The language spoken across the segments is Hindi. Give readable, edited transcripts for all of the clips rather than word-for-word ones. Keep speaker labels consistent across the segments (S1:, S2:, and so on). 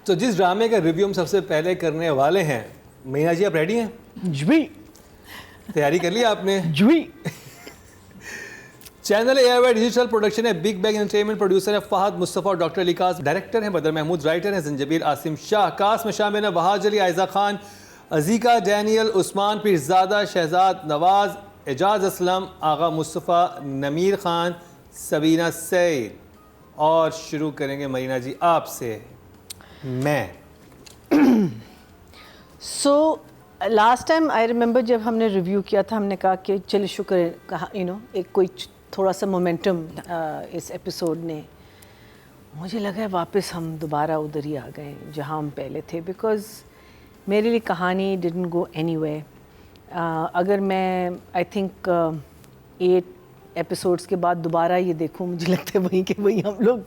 S1: तो जिस ड्रामे का रिव्यू हम सबसे पहले करने वाले हैं, मीना जी आप रेडी हैं?
S2: जी
S1: तैयारी कर ली आपने?
S2: जी।
S1: चैनल एयरवे डिजिटल प्रोडक्शन है, बिग बैग एंटरटेनमेंट प्रोड्यूसर है फहद मुस्तफ़ा और डॉक्टर लिकास, डायरेक्टर हैं बदर महमूद, राइटर हैं जंजबील आसिम शाह, कास्ट में शामिल हैं वहाज अली, आयजा खान, अजीका डैनियल, उस्मान पीरजादा, शहजाद नवाज, एजाज असलम, आगा मुस्तफ़ा, नमीर खान, सबीना सईद। और शुरू करेंगे मरीना जी आपसे। मैं
S2: so last time I remember जब हमने रिव्यू किया था, हमने कहा कि चलिए शुक्र है, कहा एक कोई थोड़ा सा मोमेंटम इस एपिसोड ने, मुझे लगा है वापस हम दोबारा उधर ही आ गए जहाँ हम पहले थे, बिकॉज़ मेरे लिए कहानी डिडंट गो एनीवेयर। अगर मैं आई थिंक 8 एपिसोड्स के बाद दोबारा ये देखूं, मुझे लगता है वहीं के वहीं हम लोग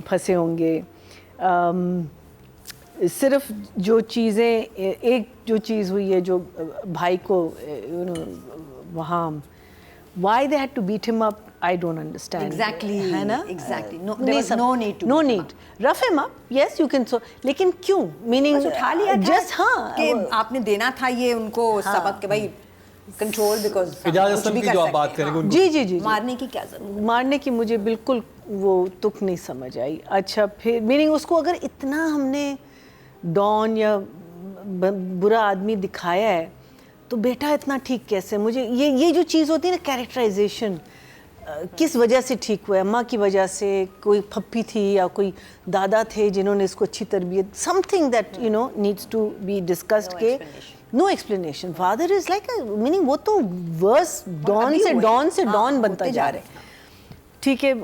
S2: फंसे होंगे। सिर्फ जो चीज़ें, एक जो चीज़ हुई है जो भाई को वहाँ why they had to beat him up, I don't understand.
S3: Exactly.
S2: है ना?
S3: Exactly. No,
S2: नहीं,
S3: there was no need to.
S2: No need. Rough him up. Yes, you can. So, लेकिन क्यों? Meaning
S3: बस उठा लिया था
S2: just हाँ
S3: कि आपने देना था ये उनको सबक के भाई कंट्रोल, बिकॉज
S1: इजाज़त असलम की जो आप बात करेंगे उनको
S2: जी जी जी
S3: मारने की क्या जरूरत?
S2: मारने की मुझे बिल्कुल वो तुक नहीं समझ आई। अच्छा फिर मीनिंग उसको अगर इतना हमने डॉन या बुरा आदमी दिखाया है तो बेटा इतना ठीक कैसे? मुझे ये जो चीज़ होती है ना, कैरेक्टराइजेशन, किस वजह से ठीक हुआ? अम्मा की वजह से, कोई पप्पी थी या कोई दादा थे जिन्होंने इसको अच्छी तरबियत, something that needs to be discussed के no explanation. Father is like meaning वो तो वर्स डॉन से डॉन बनता जा रहा है। ठीक है,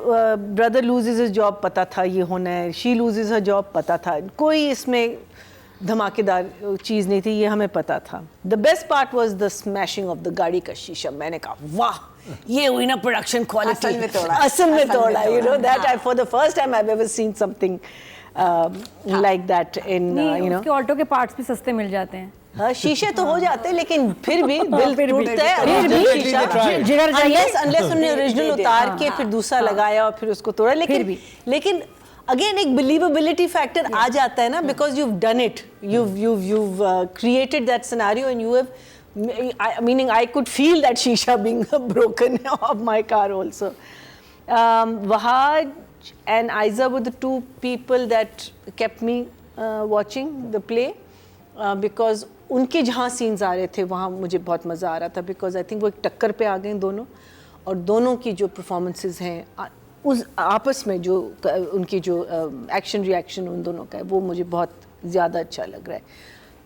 S2: ब्रदर लूजेज हिज जॉब, पता था ये होना है, शी लूजेज हर जॉब, पता था, कोई इसमें धमाकेदार चीज़ नहीं थी, ये हमें पता था। The best part was the smashing of the गाड़ी का शीशा। मैंने कहा वाह, ये हुई ना प्रोडक्शन क्वालिटी, असल में तोड़ा, you know that I for the first time I have ever seen something like that in
S4: उसके ऑल्टो के पार्ट्स भी सस्ते मिल जाते हैं।
S2: हाँ, शीशे तो हो जाते हैं लेकिन फिर भी दिल टूटता है। अनलेस उन्होंने ओरिजिनल उतार के फिर दूसरा लगाया और फिर उसको तोड़ा, लेकिन अगेन एक बिलीवेबिलिटी फैक्टर आ जाता है ना, because you've done it, you've created that scenario and you have, meaning I could feel that shisha being broken of my car also. Wahaj and Aiza were the two people that kept me watching the play, because उनके जहाँ सीन्स आ रहे थे वहाँ मुझे बहुत मज़ा आ रहा था, बिकॉज आई थिंक वो एक टक्कर पे आ गए दोनों, और दोनों की जो परफॉर्मेंसेस हैं उस आपस में जो उनकी जो एक्शन रिएक्शन उन दोनों का है, वो मुझे बहुत ज़्यादा अच्छा लग रहा है।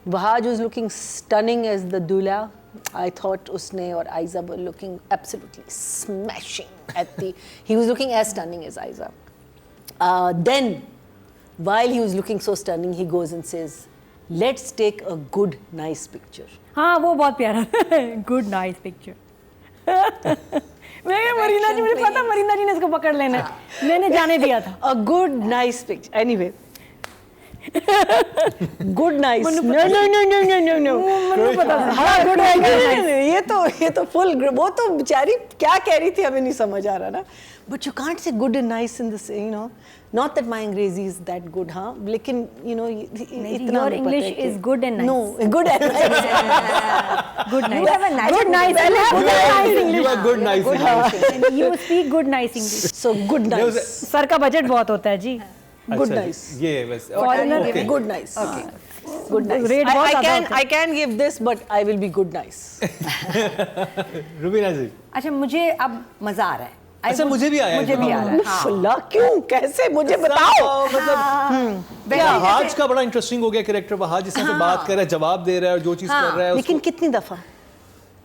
S2: Wahaj was looking stunning as the dulha, I thought उसने और Ayeza were looking absolutely smashing at the, he was looking as stunning as Ayeza. Then while he was looking so stunning, he goes and says let's take a good nice picture.
S4: हाँ, वो बहुत प्यारा good nice picture. Marina ji, मुझे पता मरीना जी ने इसको पकड़ लेना, मैंने जाने दिया था।
S2: A good nice picture. Anyway. Good nice. No.
S4: मुझे पता था।
S2: हाँ, good nice. ये तो full, वो तो बेचारी क्या कह रही थी हमें नहीं समझ आ रहा ना. But you can't say good and nice in this, Not that my Angrezi is that good, हाँ. लेकिन इतना
S4: Your English is good and nice.
S2: No, good and nice.
S4: Good nice.
S3: You have a nice
S4: good nice.
S1: You are good nice English.
S4: You speak good nice English.
S2: So good nice.
S4: Sir का बजट बहुत होता है जी।
S2: Good nice.
S1: ये बस
S4: Foreigner
S1: okay.
S2: Good nice.
S3: Okay.
S2: Good nice.
S4: Rate बहुत ज़्यादा होता है।
S2: I can give this, but I will be good nice.
S1: Rubina जी।
S3: अच्छा, मुझे अब मजा आ रहा है।
S1: अच्छा, मुझे भी आया है।
S3: मुझे भी आ रहा है।
S2: अल्लाह, क्यों, कैसे, मुझे बताओ।
S1: मतलब वहाज का बड़ा इंटरेस्टिंग हो गया कैरेक्टर, वहाज जिससे पे बात कर रहा है, जवाब दे रहा है और जो चीज कर रहा है
S2: लेकिन कितनी दफा?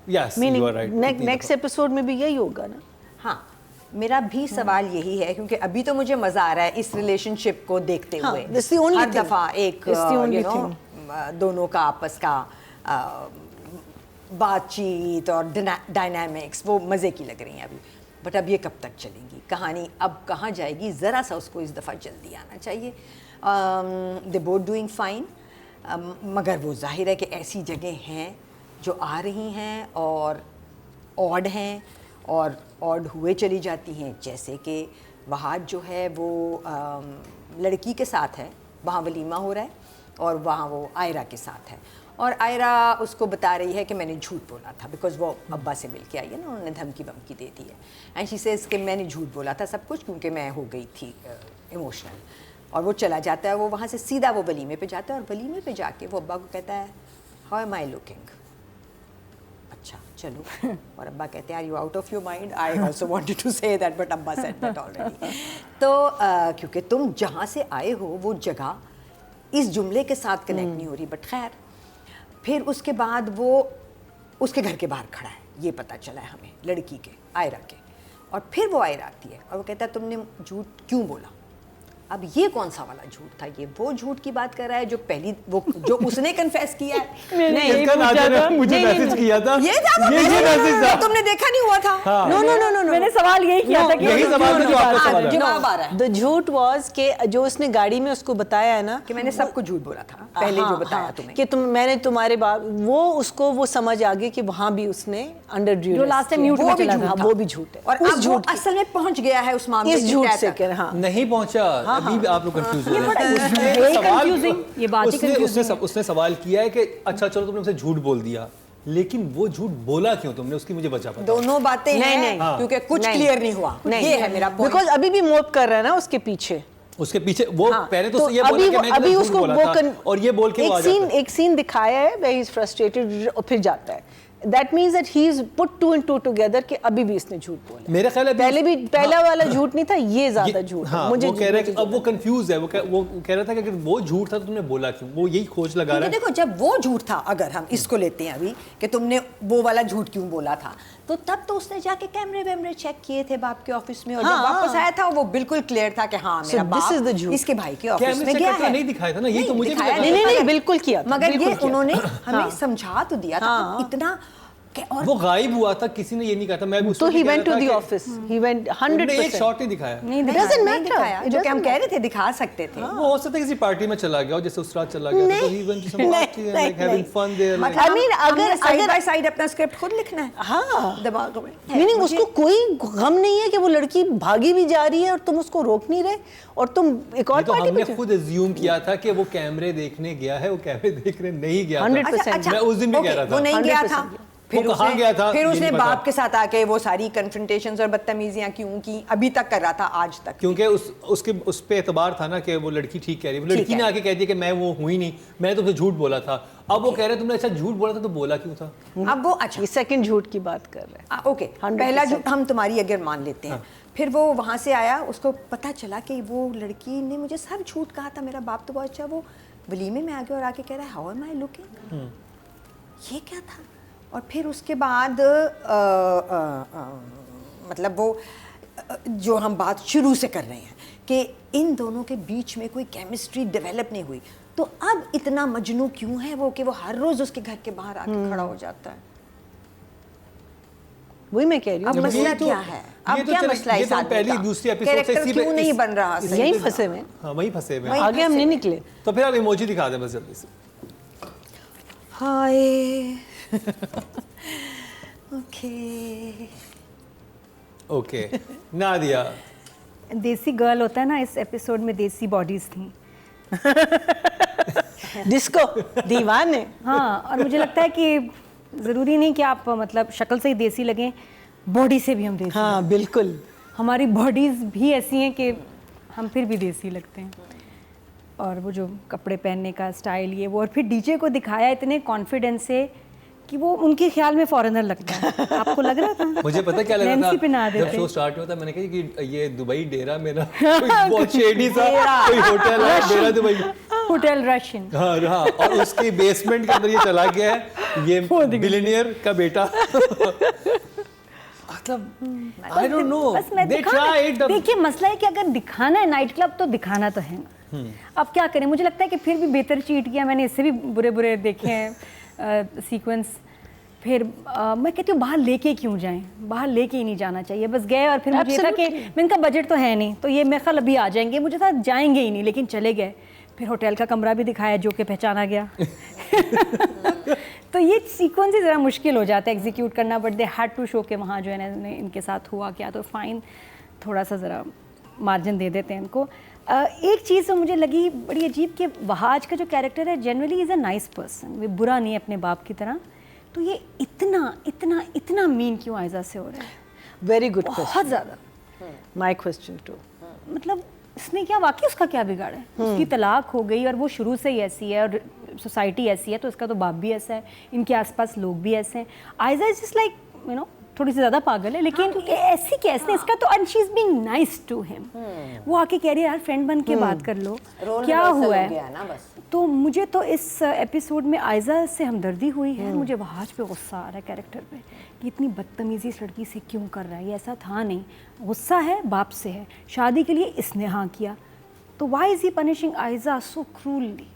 S1: Yes, you are right.
S2: Next episode में भी यही होगा ना?
S3: हाँ, मेरा भी सवाल यही है, क्योंकि अभी तो मुझे मजा आ रहा है इस रिलेशनशिप को देखते हुए।
S2: That's the only
S3: her
S2: thing.
S3: दफा एक
S2: That's the only thing.
S3: दोनों का आपस का बातचीत और डायनामिक्स वो मजे की लग रही हैं अभी। बट अब ये कब तक चलेंगी कहानी, अब कहाँ जाएगी? ज़रा सा उसको इस दफ़ा जल्दी आना चाहिए। दे बोथ डूइंग फाइन, मगर वो जाहिर है कि ऐसी जगह हैं जो आ रही हैं और ऑड हैं और ऑड हुए चली जाती हैं। जैसे कि वहाज जो है वो लड़की के साथ है वहाँ वलीमा हो रहा है और वहाँ वो आयरा के साथ है और आयरा उसको बता रही है कि मैंने झूठ बोला था बिकॉज वो अब्बा से मिल के आई है ना, उन्होंने धमकी वमकी दे दी है एंड शी सेज कि मैंने झूठ बोला था सब कुछ क्योंकि मैं हो गई थी इमोशनल। और वो चला जाता है, वो वहाँ से सीधा वो वलीमे पे जाता है और वलीमे पे जाके वो अब्बा को कहता है हाउ एम आई लुकिंग, अच्छा चलो। और अब्बा कहते हैं are you out of your mind, I also wanted to say that but अब्बा सेड दैट ऑलरेडी। तो क्योंकि तुम जहाँ से आए हो वो जगह इस जुमले के साथ कनेक्ट नहीं हो रही, बट खैर फिर उसके बाद वो उसके घर के बाहर खड़ा है, ये पता चला है हमें लड़की के, आयरा के। और फिर वो आयरा आती है और वो कहता है तुमने झूठ क्यों बोला। अब ये कौन सा वाला झूठ था, ये वो झूठ की बात कर रहा है जो पहली वो जो उसने कन्फेस किया है।
S1: इसका नाज़िर ने मुझे मैसेज किया था,
S3: ये मैसेज था, तुमने देखा नहीं हुआ था।
S2: नो नो नो नो,
S4: मैंने सवाल यही किया था कि
S1: यही सवाल था जो आपका सवाल है।
S3: जवाब आ रहा है।
S2: द झूठ वाज के जो उसने गाड़ी में उसको बताया है ना
S3: कि मैंने सबको झूठ बोला था पहले जो बताया तुम्हें
S2: कि मैंने तुम्हारे वो उसको वो समझ आ गई कि वहाँ भी उसने अंडर ड्यूरेस
S4: जो लास्ट टाइम म्यूट में चला था,
S2: वो भी झूठ है।
S3: और अब वो असल में पहुंच गया है उस मामले
S2: इस झूठ से
S3: तक।
S2: हाँ
S1: नहीं पहुंचा, अभी भी आप लोग कंफ्यूज हो रहे हैं।
S4: वही confusing, ये बात ही confusing है।
S1: उसने सवाल किया है कि अच्छा चलो तुमने उसे झूठ बोल दिया, लेकिन वो झूठ बोला क्यों तुमने, उसकी मुझे बचा पता।
S3: दोनों बातें
S2: नहीं,
S3: हैं
S2: नहीं,
S3: क्योंकि कुछ क्लियर नहीं हुआ, ये है मेरा पॉइंट।
S2: बिकॉज अभी भी मोप कर रहा है ना उसके पीछे,
S1: उसके पीछे वो पहले तो ये
S2: अभी
S1: बोला कि मैंने
S2: अभी
S1: झूठ
S2: उसको
S1: बोला
S2: वो
S1: था, और ये बोल के वो आ जाता है।
S2: एक सीन दिखाया है where he is frustrated और फिर जाता है। That means that he is put two and two together कि अभी भी इसने झूठ बोला।
S1: मेरा ख्याल है
S2: पहले भी पहला वाला झूठ नहीं था, ये ज्यादा झूठ है।
S1: हाँ,
S2: मुझे
S1: वो कह रहा है कि अब वो कंफ्यूज है, वो कह रहा था कि अगर वो झूठ था तो तुमने बोला क्यों, वो यही खोज लगा रहा है।
S3: देखो जब वो झूठ था, अगर हम इसको लेते हैं अभी कि तुमने वो वाला झूठ क्यों बोला था, तो तब तो उसने जाके कैमरे वैमरे चेक किए थे बाप के ऑफिस में और जब वापस आया था वो बिल्कुल क्लियर था कि हाँ मेरा बाप इसके भाई के ऑफिस में गया है।
S1: नहीं दिखाया था ना, ये तो मुझे
S2: नहीं बिल्कुल किया,
S3: मगर ये उन्होंने हमें समझा तो दिया था इतना। और
S1: वो गायब हुआ था, किसी ने ये नहीं कहा था। मैं भी
S2: तो he went to the office, he went 100%।
S1: एक शॉट नहीं दिखाया,
S2: doesn't matter,
S3: दिखाया जो कि हम कह रहे थे दिखा सकते थे।
S1: वो हो सकता है किसी पार्टी में चला गया हो, जैसे उस रात चला गया था, तो he went to some party and like having fun there, like
S2: I mean अगर
S3: साइड बाय साइड अपना स्क्रिप्ट खुद लिखना है
S2: हाँ
S3: दिमाग में,
S2: मीनिंग उसको कोई गम नहीं है कि वो लड़की भागी भी जा रही है और तुम उसको रोक नहीं रहे और तुम एक और
S1: तो
S2: पार्टी
S1: हमने
S2: में
S1: खुद अज्यूम किया था कि वो कैमरे देखने गया है, वो कैमरे देखने नहीं गया था।
S2: 100%।
S1: मैं उस दिन भी कह रहा था
S3: वो नहीं गया था, फिर
S1: वो कहाँ गया था,
S3: फिर
S1: ये
S3: उसने
S1: नहीं पता।
S3: बाप के साथ आके वो सारी कन्फ्रंटेशंस और बदतमीजियां क्यों की, अभी तक कर रहा था आज तक,
S1: क्योंकि उसके उस पे एतबार था ना कि वो लड़की ठीक कह रही है। वो लड़की
S3: है।
S1: ने आके कह दिया कि मैं वो हुई नहीं, मैंने तुमसे झूठ बोला था। अब वो कह रहे तुमने अच्छा झूठ बोला था तो बोला क्यों था।
S3: अब वो अच्छा
S2: ये सेकंड झूठ की बात कर रहे हैं।
S3: ओके, पहला झूठ हम तुम्हारी अगर मान लेते हैं, फिर वो वहाँ से आया, उसको पता चला कि वो लड़की ने मुझे सब झूठ कहा था, मेरा बाप तो बहुत अच्छा। वो वलीमे में आ गया और आके कह रहा है हाउ एम आई लुकिंग, ये क्या था। और फिर उसके बाद मतलब वो जो हम बात शुरू से कर रहे हैं कि इन दोनों के बीच में कोई केमिस्ट्री डेवलप नहीं हुई, तो अब इतना मजनू क्यों है वो कि वो हर रोज उसके घर के बाहर आके खड़ा हो जाता है।
S2: वही मैं कह रही
S3: अब
S2: हूँ,
S3: मसला क्या है, अब क्या मसला है,
S1: पहली दूसरी एपिसोड से
S3: कैरेक्टर क्यों नहीं बन रहा,
S2: यहीं फंसे हुए हैं।
S1: हाँ वहीं फंसे हुए हैं।
S2: आगे हम नहीं निकले।
S1: तो फिर आप इमोजी दिखा दें बस जल्दी से।
S3: हाय
S1: ओके नादिया,
S4: देसी गर्ल होता है ना, इस एपिसोड में देसी बॉडीज थी।
S2: डिस्को दीवाने।
S4: हाँ, और मुझे लगता है कि ज़रूरी नहीं कि आप मतलब शक्ल से ही देसी लगें, बॉडी से भी हम देसी
S2: हाँ बिल्कुल,
S4: हमारी बॉडीज़ भी ऐसी हैं कि हम फिर भी देसी लगते हैं। और वो जो कपड़े पहनने का स्टाइल ये वो, और फिर डीजे को दिखाया इतने कॉन्फिडेंस से कि वो उनके ख्याल में फॉरेनर लगता है। आपको लग रहा था?
S1: मुझे पता क्या लग रहा
S4: नैन्सी पिना
S1: था
S4: देते।
S1: जब शो स्टार्ट हुआ था, मैंने कहा कि ये दुबई डेरा मेरा बहुत शेडी सा कोई होटल है, डेरा दुबई,
S4: होटल रशियन।
S1: हाँ हाँ, और उसके बेसमेंट के अंदर ये चला गया है, ये बिलियनियर का बेटा। मतलब आई डोंट नो, दे ट्राइड।
S4: देखिए मसला है कि अगर दिखाना है नाइट क्लब तो दिखाना तो है ना। अब क्या करें, मुझे लगता है कि फिर भी बेहतर चीट किया। मैंने इससे भी बुरे बुरे देखे हैं सीक्वेंस। फिर मैं कहती हूँ बाहर लेके क्यों जाएं, बाहर लेके ही नहीं जाना चाहिए, बस गए और फिर मुझे था कि इनका बजट तो है नहीं, तो ये मेरे ख्याल अभी आ जाएंगे, मुझे था जाएंगे ही नहीं, लेकिन चले गए। फिर होटल का कमरा भी दिखाया जो कि पहचाना गया। तो ये सीक्वेंस ही ज़रा मुश्किल हो जाता है एग्जीक्यूट करना, but they had to show के वहाँ जो है ना इनके साथ हुआ क्या, तो फाइन थोड़ा सा ज़रा मार्जिन दे देते हैं इनको। एक चीज़ तो मुझे लगी बड़ी अजीब कि वहाज का जो कैरेक्टर है generally is a nice person, वे बुरा नहीं है अपने बाप की तरह, तो ये इतना इतना इतना मीन क्यों आयजा से हो रहा है?
S2: वेरी गुड
S4: बहुत ज़्यादा।
S2: माई क्वेश्चन टू,
S4: मतलब इसने क्या वाकई उसका क्या बिगाड़ा है? उसकी तलाक हो गई और वो शुरू से ही ऐसी है और सोसाइटी ऐसी है, तो इसका तो बाप भी ऐसा है, इनके आसपास लोग भी ऐसे हैं। Ayeza is just like you know थोड़ी सी ज़्यादा पागल है, लेकिन ऐसी कैसे इसका तो, and she is being nice to him. वो आके कह रही है यार फ्रेंड बन के बात कर लो, क्या हुआ है? तो मुझे तो इस एपिसोड में आयजा से हमदर्दी हुई है, मुझे वहाज पे गुस्सा आ रहा है कैरेक्टर पे कि इतनी बदतमीजी इस लड़की से क्यों कर रहा है, ये ऐसा था नहीं। गुस्सा है बाप से है, शादी के लिए इसने हाँ किया, तो why is he punishing Ayeza so cruelly?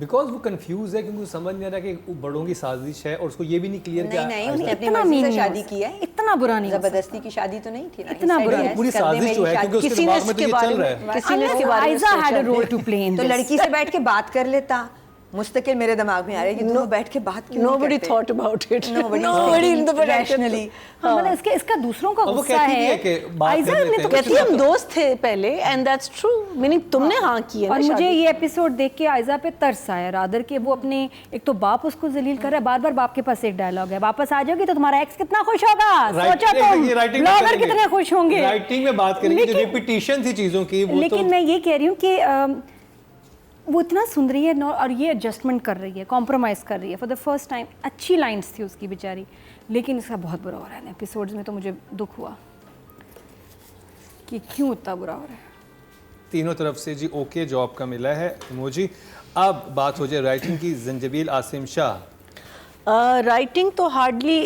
S1: Because वो कंफ्यूज है क्योंकि समझ नहीं आ रहा कि बड़ों की साजिश है और उसको ये भी नहीं क्लियर
S3: नहीं, उसने अपनी
S4: इतना
S3: मर्जी से
S4: मीन
S3: शादी की है,
S4: इतना बुरा नहीं,
S3: जबरदस्ती की शादी तो नहीं थी ना,
S4: इतना बुरा
S3: Yes,
S1: पूरी
S3: कर दे
S1: साजिश
S3: मेरी
S1: जो है
S3: शादी।
S1: क्योंकि उसके
S2: किसी ने
S1: दिमाग में तो
S2: इसके
S1: ये
S2: बारे
S1: चल रहा
S2: में
S1: है।
S2: किसी ने इसके बारे में
S4: आयजा
S2: सोचा
S4: हैड अ रोल
S2: नहीं।
S4: टू प्ले इन
S3: तो लड़की से बैठ के बात कर लेता, मुस्तकिल मेरे दिमाग में आ रहा है कि तुम बैठ के बात क्यों
S2: Nobody
S3: नहीं करते?
S2: thought about it.
S3: Nobody
S2: Nobody in the production.
S3: rationally.
S4: मतलब इसका दूसरों का
S1: और वो
S4: गुस्सा
S1: कहती भी
S4: है
S1: है कि बात
S4: आयजा
S1: कर
S4: ने
S1: लेते
S4: तो
S1: हैं।
S2: कहती है हम दोस्त थे पहले, एंड दैट्स ट्रू, मीनिंग तुमने हाँ की है ना
S4: और मुझे
S2: शादी।
S4: ये एपिसोड देख के आयजा पे तरस आया रादर के वो अपने एक तो बाप उसको जलील कर रहा है, बार बार बाप के पास एक डायलॉग है, वापस आ जाओगी तो तुम्हारा एक्स कितना खुश होगा, सोचो तुम ब्लॉगर कितने खुश होंगे।
S1: राइटिंग में बात करेंगे, जो
S4: लेकिन-
S1: रिपीटिशन थी चीजों की वो
S4: लेकिन
S1: तो
S4: मैं ये कह रही हूँ कि वो इतना सुन रही है और ये एडजस्टमेंट कर रही है, कॉम्प्रोमाइज़ कर रही है फॉर द फर्स्ट टाइम। अच्छी लाइंस थी उसकी बेचारी, लेकिन इसका बहुत बुरा हो रहा है एपिसोड्स में, तो मुझे दुख हुआ कि क्यों इतना बुरा हो रहा है।
S1: तीनों तरफ से जी ओके जॉब का मिला है इमोजी। अब बात हो जाए राइटिंग की, जंजबील आसिम शाह।
S2: राइटिंग तो हार्डली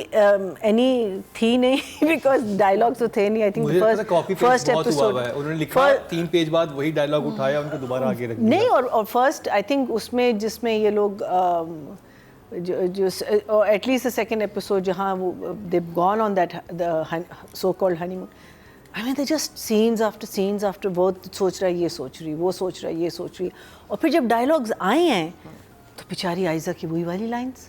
S2: एनी थी नहीं बिकॉज डायलॉग्स तो थे नहीं। आई थिंक
S1: मुझे लगता है कॉपी पेस्ट
S2: फर्स्ट
S1: बहुत हुआ
S2: एपिसोड
S1: हुआ है, उन्होंने लिखा 3 पेज बाद वही डायलॉग उठाया, उनको दोबारा आगे रख दिया।
S2: नहीं, और फर्स्ट आई थिंक उसमें जिसमें ये लोग जो एटलीस्ट सेकेंड एपिसोड जहाँ वो दे gone on that the so called honeymoon, I mean they just scenes after बहुत सोच रहा है, ये सोच रही, वो सोच रहा है, ये सोच रही, और फिर जब डायलॉग्स आए हैं तो बेचारी आयजा की वही वाली लाइन्स,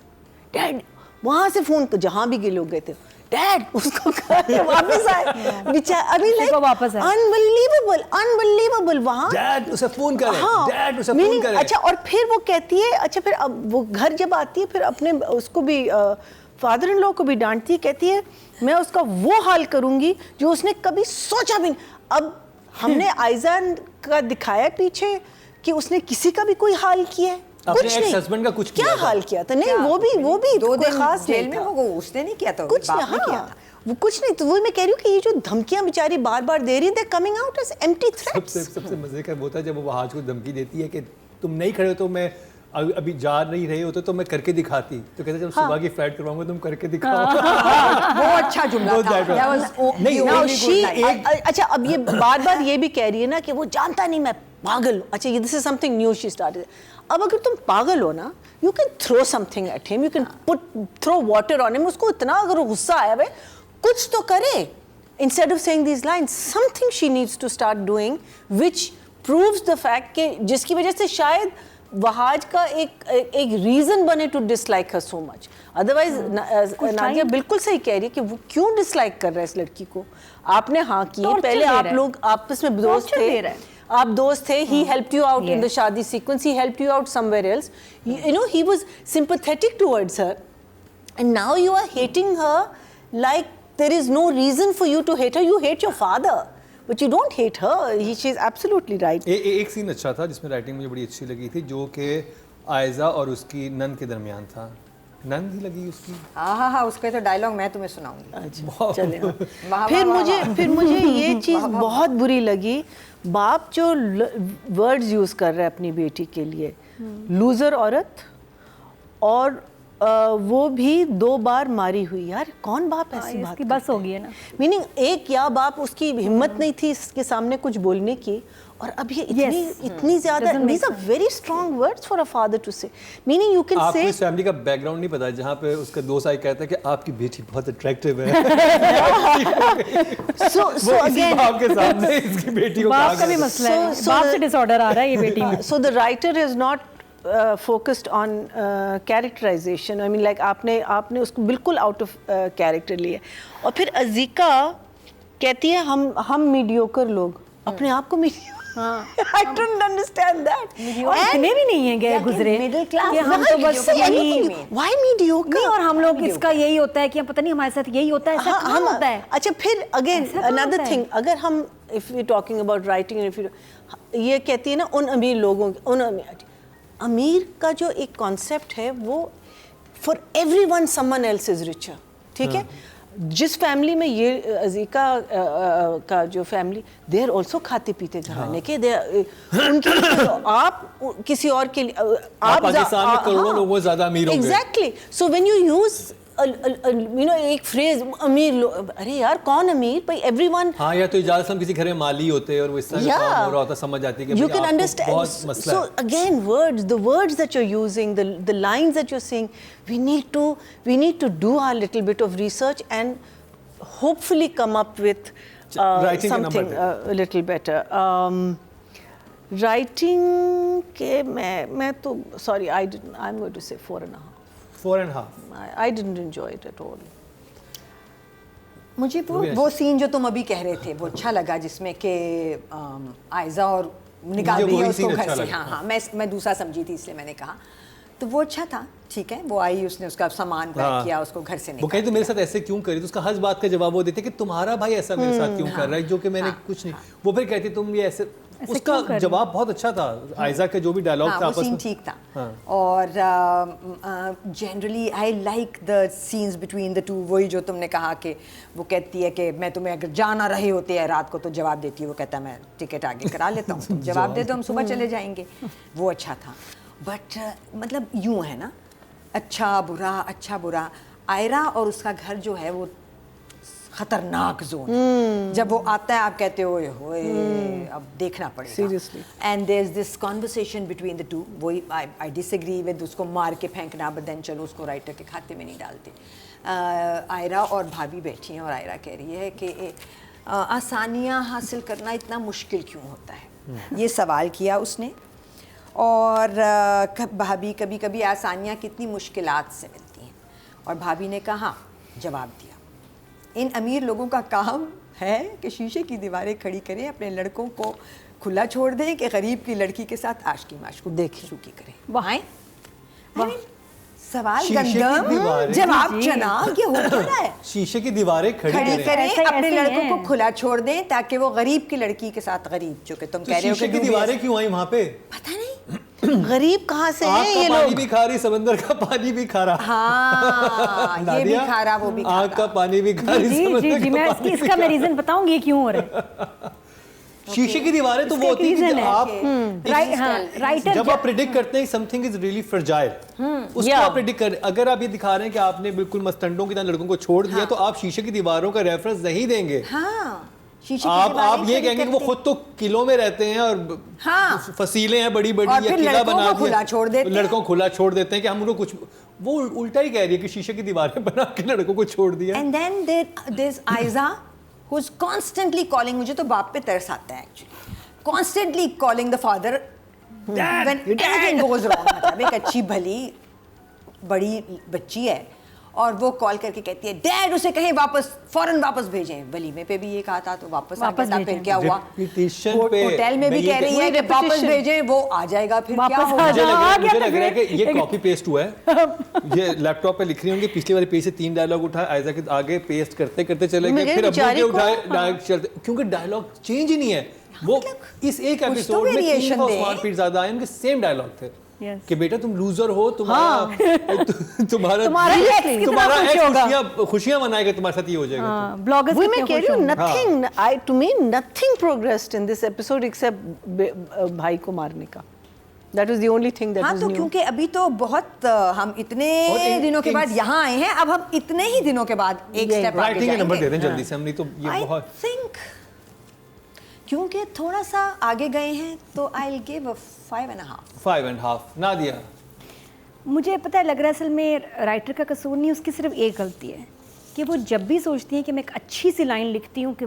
S2: डैड वहाँ से फोन तो जहाँ भी लोग गए थे, डैड उसको वापस आए बेचारा, अभी लाइक
S4: वापस आए,
S2: अनबिलीवेबल वहाँ
S1: डैड उसे फोन करे,
S2: हाँ,
S1: डैड उसे फोन करे।
S2: अच्छा, और फिर वो कहती है, अच्छा फिर अब वो घर जब आती है फिर अपने उसको भी फादर इन लॉ को भी डांटती है, कहती है मैं उसका वो हाल करूंगी जो उसने कभी सोचा भी नहीं। अब हमने आयजा का दिखाया पीछे कि उसने किसी का भी कोई हाल किया है,
S1: अपने
S2: कुछ
S1: एक्स
S2: नहीं।
S1: हस्बैंड का कुछ
S2: क्या
S1: किया था?
S2: हाल किया था? नहीं, वो भी
S3: 2
S2: कोई
S3: दिन
S2: खास
S3: जेल
S2: नहीं
S3: में
S2: था।
S3: वो उसने नहीं किया था,
S2: कुछ
S3: बाप
S2: नहीं,
S3: ने किया
S2: हाँ,
S3: था।
S2: वो कुछ नहीं। तो वो मैं कह रही हूँ कि ये जो धमकियां बेचारी बार बार दे रही है, coming out as empty threats.
S1: सबसे मजे का वो था जब वो वहाज को धमकी देती है कि तुम नहीं खड़े हो तो मैं अभी जा नहीं रहे होते तो मैं करके दिखाती, तो कहते जब सुबह की फ्लाइट करवाऊंगा तुम करके दिखाओ।
S3: वो अच्छा जुमला था, that was
S1: नहीं,
S3: the
S2: Now
S3: only
S2: she,
S3: good line.
S2: अच्छा अब ये बार बार ये भी कह रही है ना कि वो जानता नहीं मैं पागल हूँ। अच्छा, ये this is something new she started. अब अगर तुम पागल हो ना, you can throw something at him, you can throw water on him. उसको इतना अगर गुस्सा आया है, कुछ तो करे। Instead of saying these lines, something she needs to start doing which proves the fact कि जिसकी वजह से शायद वहाज का एक रीजन बने to dislike her so much. Otherwise Nadia बिल्कुल सही कह रही है कि वो क्यों डिसलाइक कर रहा है इस लड़की को। आपने हाँ की, पहले आप लोग आपस में दोस्त थे, आप दोस्त थे, he helped you out in the शादी sequence, he helped you out somewhere else, you know, he was sympathetic towards her, and now you are hating her like there is no reason for you to hate her. You hate your father, but you don't hate her. She is absolutely right.
S1: एक सीन अच्छा था जिसमें राइटिंग मुझे बड़ी अच्छी लगी थी, जो कि आयजा और उसकी नंद के दरमियान था। नंद ही लगी उसकी।
S3: हाँ, उसका तो डायलॉग मैं तुम्हें सुनाऊंगी।
S2: अच्छा, चले।
S3: वाह,
S2: फिर
S3: वाह,
S2: मुझे
S3: वाह।
S2: फिर मुझे ये चीज़ बहुत बुरी लगी, बाप जो वर्ड्स यूज़ कर रहा है अपनी बेटी के लिए, लूज़र औरत, और वो भी 2 बार मारी हुई। यार कौन बाप ऐसी बात
S4: इसकी बस हो गई है ना।
S2: मीनिंग एक या बाप उसकी हिम्मत नहीं थी इसके सामने कुछ बोलने की, और अब ये इतनी ज़्यादा, these are very strong words for a father to say. Meaning you can
S1: आपको
S2: say,
S1: इस फैमिली का बैकग्राउंड नहीं पता, जहाँ पे उसका दोस्त आके कहता है कि आपकी बेटी बहुत अट्रैक्टिव है।
S2: so
S1: वो इसी
S2: again,
S1: बाप के सामने इसकी बेटी को
S4: बाप का भी
S1: कहा
S4: मसला है,
S2: So
S4: बाप
S2: the-
S4: से डिसऑर्डर आ रहा है ये बेटी में।
S2: So the writer is not focused on characterization. I mean like आपने उसको बिल्कुल out of character लिया। और फिर अज़ीका कहती है हम मीडियोकर लोग अपने आप को I don't understand that.
S4: और इतने भी नहीं है गए गुजरे
S3: middle class
S4: कि हम तो बस यही
S2: Why mediocre?
S4: नहीं, और हम लोग इसका यही होता है कि हम पता नहीं हमारे साथ यही होता है, ऐसा कहाँ होता है?
S2: अच्छा फिर अगेन
S4: ऐसा कहाँ
S2: अनदर
S4: होता है?
S2: थिंग, अगर हम if we talking about writing, if ये कहती है ना उन अमीर लोगों, अमीर का जो एक कॉन्सेप्ट है वो for everyone someone else is richer, ठीक है? जिस फैमिली में ये अज़ीका का जो फैमिली, दे आर ऑल्सो खाते पीते घराने के, दे उनके आप किसी और के लिए आप
S1: पाकिस्तान में करोड़ों लोगों से ज्यादा अमीर होंगे।
S2: Exactly, so when you use you know एक फ्रेज अमीर लोग, अरे यार कौन अमीर भाई, एवरीवन।
S1: हाँ, या तो इजाजत हम किसी घर में माली होते हैं और वो इस तरह का काम हो रहा होता, समझ आती है कि
S2: you
S1: भाई
S2: can
S1: आपको
S2: understand.
S1: बहुत मसला
S2: So
S1: है।
S2: again, the words that you're using, the lines that you're saying, we need to do our little bit of research and hopefully come up with
S1: Writing के
S2: something
S1: number
S2: a little better. Writing के मैं तो sorry, I'm going to say 4.5.
S1: 4.5
S2: I didn't enjoy it at all.
S3: मुझे वो सीन जो तुम अभी कह रहे थे वो अच्छा लगा, जिसमें कि आयजा और निकाल दी है उसको घर से। हाँ, मैं दूसरा समझी थी इसलिए मैंने कहा, तो वो अच्छा था, ठीक है। वो आई, उसने उसका सामान पैक किया, उसको घर से
S1: वो
S3: निकाल
S1: कहती तो मेरे साथ ऐसे क्यों करी, तो उसका हर बात का जवाब वो देते कि तुम्हारा भाई ऐसा मेरे साथ क्यों कर रहा है, जो कि मैंने कुछ नहीं। वो फिर कहती तुम ये ऐसे, उसका जवाब बहुत अच्छा था, आयजा का जो भी डायलॉग था आपस में
S3: ठीक था। और generally I like the scenes between the two. वही जो तुमने कहा कि वो कहती है कि मैं तुम्हें अगर जाना रहे होते हैं रात को तो जवाब देती है, वो कहता है मैं टिकट आगे करा लेता हूँ, तुम जवाब दे दो, हम सुबह चले जाएंगे। वो अच्छा था, बट मतलब यूँ है ना, अच्छा बुरा। आयरा और उसका घर जो है वो खतरनाक जोन है। जब वो आता है आप कहते हो होए अब देखना पड़ेगा
S2: Seriously.
S3: And there is this conversation between the two. वही आई डिसएग्री विद उसको मार के फेंकना, बट देन चलो उसको राइटर के खाते में नहीं डालते। आयरा और भाभी बैठी हैं और आयरा कह रही है कि आसानियाँ हासिल करना इतना मुश्किल क्यों होता है, ये सवाल किया उसने। और भाभी कभी कभी आसानियाँ कितनी मुश्किलात से मिलती हैं, और भाभी ने कहा, जवाब दिया, इन अमीर लोगों का काम है कि शीशे की दीवारें खड़ी करें, अपने लड़कों को खुला छोड़ दें कि गरीब की लड़की के साथ आशिकी माशूक देखें शुकी करें।
S4: वाह,
S3: सवाल
S1: शीशे की
S3: गंदम,
S1: दीवारें।
S3: जवाब जनाब, ये हो रहा है।
S1: शीशे की दीवारें खड़ी
S3: खड़ी
S1: करें।
S3: करें, अपने लड़कों को खुला छोड़ दें ताकि वो गरीब की लड़की के साथ, गरीब जो कि तुम कह रहे हो
S1: शीशे की
S3: कि
S1: दीवारें क्यों आई वहाँ पे,
S3: पता नहीं
S2: गरीब कहाँ से
S1: आग
S2: है
S1: का
S2: ये
S1: पानी
S2: लोग?
S1: भी खा रही, समंदर का पानी भी खा रहा।
S3: हाँ, ये भी
S1: नादिया,
S3: खा रहा, वो भी खा
S1: आग का
S3: रहा।
S1: पानी भी खा रही,
S4: जी
S1: समंदर का
S4: मैं
S1: पानी भी
S4: इसका
S1: खा
S4: मैं
S1: रहा।
S4: रीजन बताऊंगी ये क्यों हो रहा है।
S1: शीशे की दीवारें तो वो होती है कि आप
S4: राइटर
S1: जब आप प्रिडिक्ट करते हैं समथिंग इज रियली फ्रजाइल, उसको
S2: Yeah.
S1: आप प्रिडिक्ट कर, अगर आप ये दिखा रहे हैं कि आपने बिल्कुल मस्तंडों की तरह लड़कों को छोड़ दिया, तो आप शीशे की दीवारों का रेफरेंस नहीं देंगे।
S3: हाँ, शीशे की
S1: आप
S3: दीवारें
S1: ये
S3: खड़ी
S1: कहेंगे कि वो
S3: करते।
S1: खुद तो किलों में रहते हैं और
S3: हाँ।
S1: फसीलें हैं बड़ी बड़ी,
S3: और
S1: या
S3: फिर
S1: किला
S3: लड़कों
S1: बना
S3: को खुला छोड़ देते हैं।
S1: लड़कों को खुला छोड़ देते हैं कि हम उनको कुछ, वो उल्टा ही कह रही है कि शीशे की दीवारें बना के लड़कों को छोड़ दिया।
S3: And then there's Aiza, who's constantly calling, मुझे तो बाप पे तरस आता है actually, constantly calling the father when anything goes wrong। मतलब एक अच्छी भली बड़ी बच्ची है और वो कॉल करके कहती है डैड उसे कहीं वापस, फौरन वापस भेजें। वलीमे पे भी ये कहा था तो वापस आ गया था, फिर क्या हुआ,
S1: Repetition पे
S3: होटल में भी
S1: मैं ये
S3: कह रही है कि वापस भेजें, वो आ जाएगा, फिर क्या
S4: वापस
S3: होगा।
S4: आ
S1: मुझे
S4: आ गया
S1: लग
S4: तो
S1: रहा है
S4: फिर-
S1: कि ये कॉपी पेस्ट हुआ है, ये लैपटॉप पे लिख रही होंगी, पिछले वाले पेज से 3 डायलॉग उठा, आयजा के आगे पेस्ट करते करते चले गए,
S2: मेरे
S1: फिर अब्बू
S2: बेचारे
S1: के
S2: को-
S1: उठाए, डायलॉग चलते, क्योंकि डायलॉग चेंज ही नहीं है। वो इस एक
S3: कुछ तो
S1: एपिसोड में
S3: variation
S1: तीन
S3: दें।
S1: उस्मान पीरज़ादा आए, उनके सेम डायलॉग थे
S4: Yes.
S1: कि बेटा तुम लूजर हो, तुम्हारा तुम्हारा
S4: तुम्हारा ex कितना
S1: तुम्हारा
S4: खुश
S1: ex
S4: होगा।
S1: खुशियां मनाएगा, तुम्हारे साथ ये हो जाएगा।
S4: ब्लॉगर्स
S2: वही मैं कह रही हूँ, nothing, to me nothing progressed in this episode except भाई को मारने का। That was the only thing that
S3: हाँ,
S2: was
S3: तो
S2: new.
S3: क्योंकि अभी तो बहुत हम इतने
S1: और
S3: दिनों के बाद यहाँ आए हैं, अब हम इतने ही दिनों के बाद एक
S2: ये
S3: स्टेप आगे
S1: राइटिंग के नंबर दे
S3: जाएंगे।
S1: दें जल्दी से, हम नहीं तो ये
S3: I
S1: बहुत
S3: think क्योंकि थोड़ा सा आगे गए हैं तो I'll give a 5.5।
S1: 5.5 ना दिया।
S4: मुझे पता है लग रहा है असल में राइटर का कसूर नहीं, उसकी सिर्फ एक गलती है कि वो जब भी सोचती है कि मैं एक अच्छी सी लाइन लिखती हूँ कि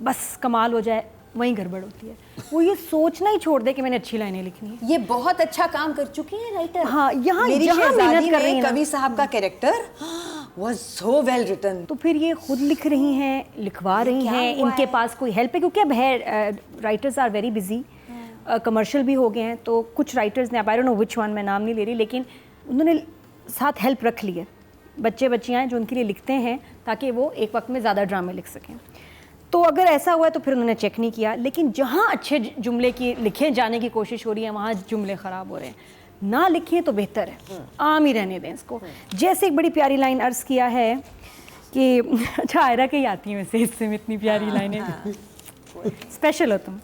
S4: बस कमाल हो जाए, वहीं गड़बड़ होती है। वो ये सोचना ही छोड़ दे कि मैंने अच्छी लाइनें लिखनी है।
S3: ये बहुत अच्छा काम कर चुकी हैं राइटर।
S4: हाँ, यहाँ
S3: मेरी
S4: जहाँ
S3: शहजादी
S4: मेहनत कर रही
S3: में
S4: हैं ना।
S3: कवि साहब का character was so well written।
S4: तो फिर ये खुद लिख रही हैं, लिखवा रही
S3: क्या
S4: हैं,
S3: हुआ
S4: इनके
S3: है?
S4: पास कोई हेल्प है, क्योंकि अब है writers are very busy, commercial भी हो गए हैं, तो कुछ राइटर्स ने, I don't know which one, मैं नाम नहीं ले रही, लेकिन उन्होंने साथ हेल्प रख ली है, बच्चे बच्चियाँ हैं जो उनके लिए लिखते हैं ताकि वो एक वक्त में ज़्यादा ड्रामे लिख सकें। तो अगर ऐसा हुआ है तो फिर उन्होंने चेक नहीं किया, लेकिन जहाँ अच्छे जुमले की लिखे जाने की कोशिश हो रही है वहाँ जुमले ख़राब हो रहे हैं, ना लिखें तो बेहतर है, आम ही रहने दें इसको। जैसे एक बड़ी प्यारी लाइन अर्ज़ किया है कि अच्छा आयरा के ही आती हैं वैसे हिस्से में इतनी प्यारी लाइनें, स्पेशल हो तुम,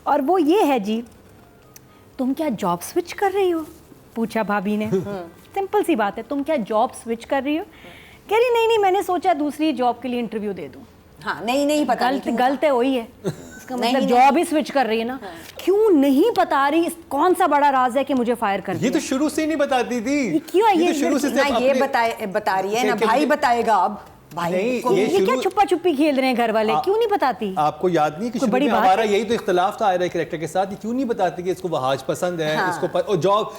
S4: और वो ये है जी, तुम क्या जॉब स्विच कर रही हो, पूछा भाभी ने। सिंपल सी बात है, तुम क्या जॉब स्विच कर रही हो? कह रही नहीं नहीं, मैंने सोचा दूसरी जॉब के लिए इंटरव्यू दे दूँ।
S3: हाँ, नहीं पता
S4: गलत है, वही है इसका मतलब, जॉब ही स्विच कर रही है ना। क्यों नहीं बता रही? कौन सा बड़ा राज है कि मुझे फायर कर दिया?
S1: ये तो शुरू से ही नहीं बताती थी।
S4: ये क्यों? ये
S1: तो शुरू से
S3: ना ये बता रही है ना, भाई बताएगा अब। भाई
S4: ये क्या छुपा छुपी खेल रहे हैं घर वाले? क्यों नहीं बताती?
S1: आपको याद नहीं कि शुरू में हमारा यही तो इख्तलाफ था आयरा कैरेक्टर के साथ, क्यों नहीं बताती कि इसको वहाज पसंद है, इसको और जॉब,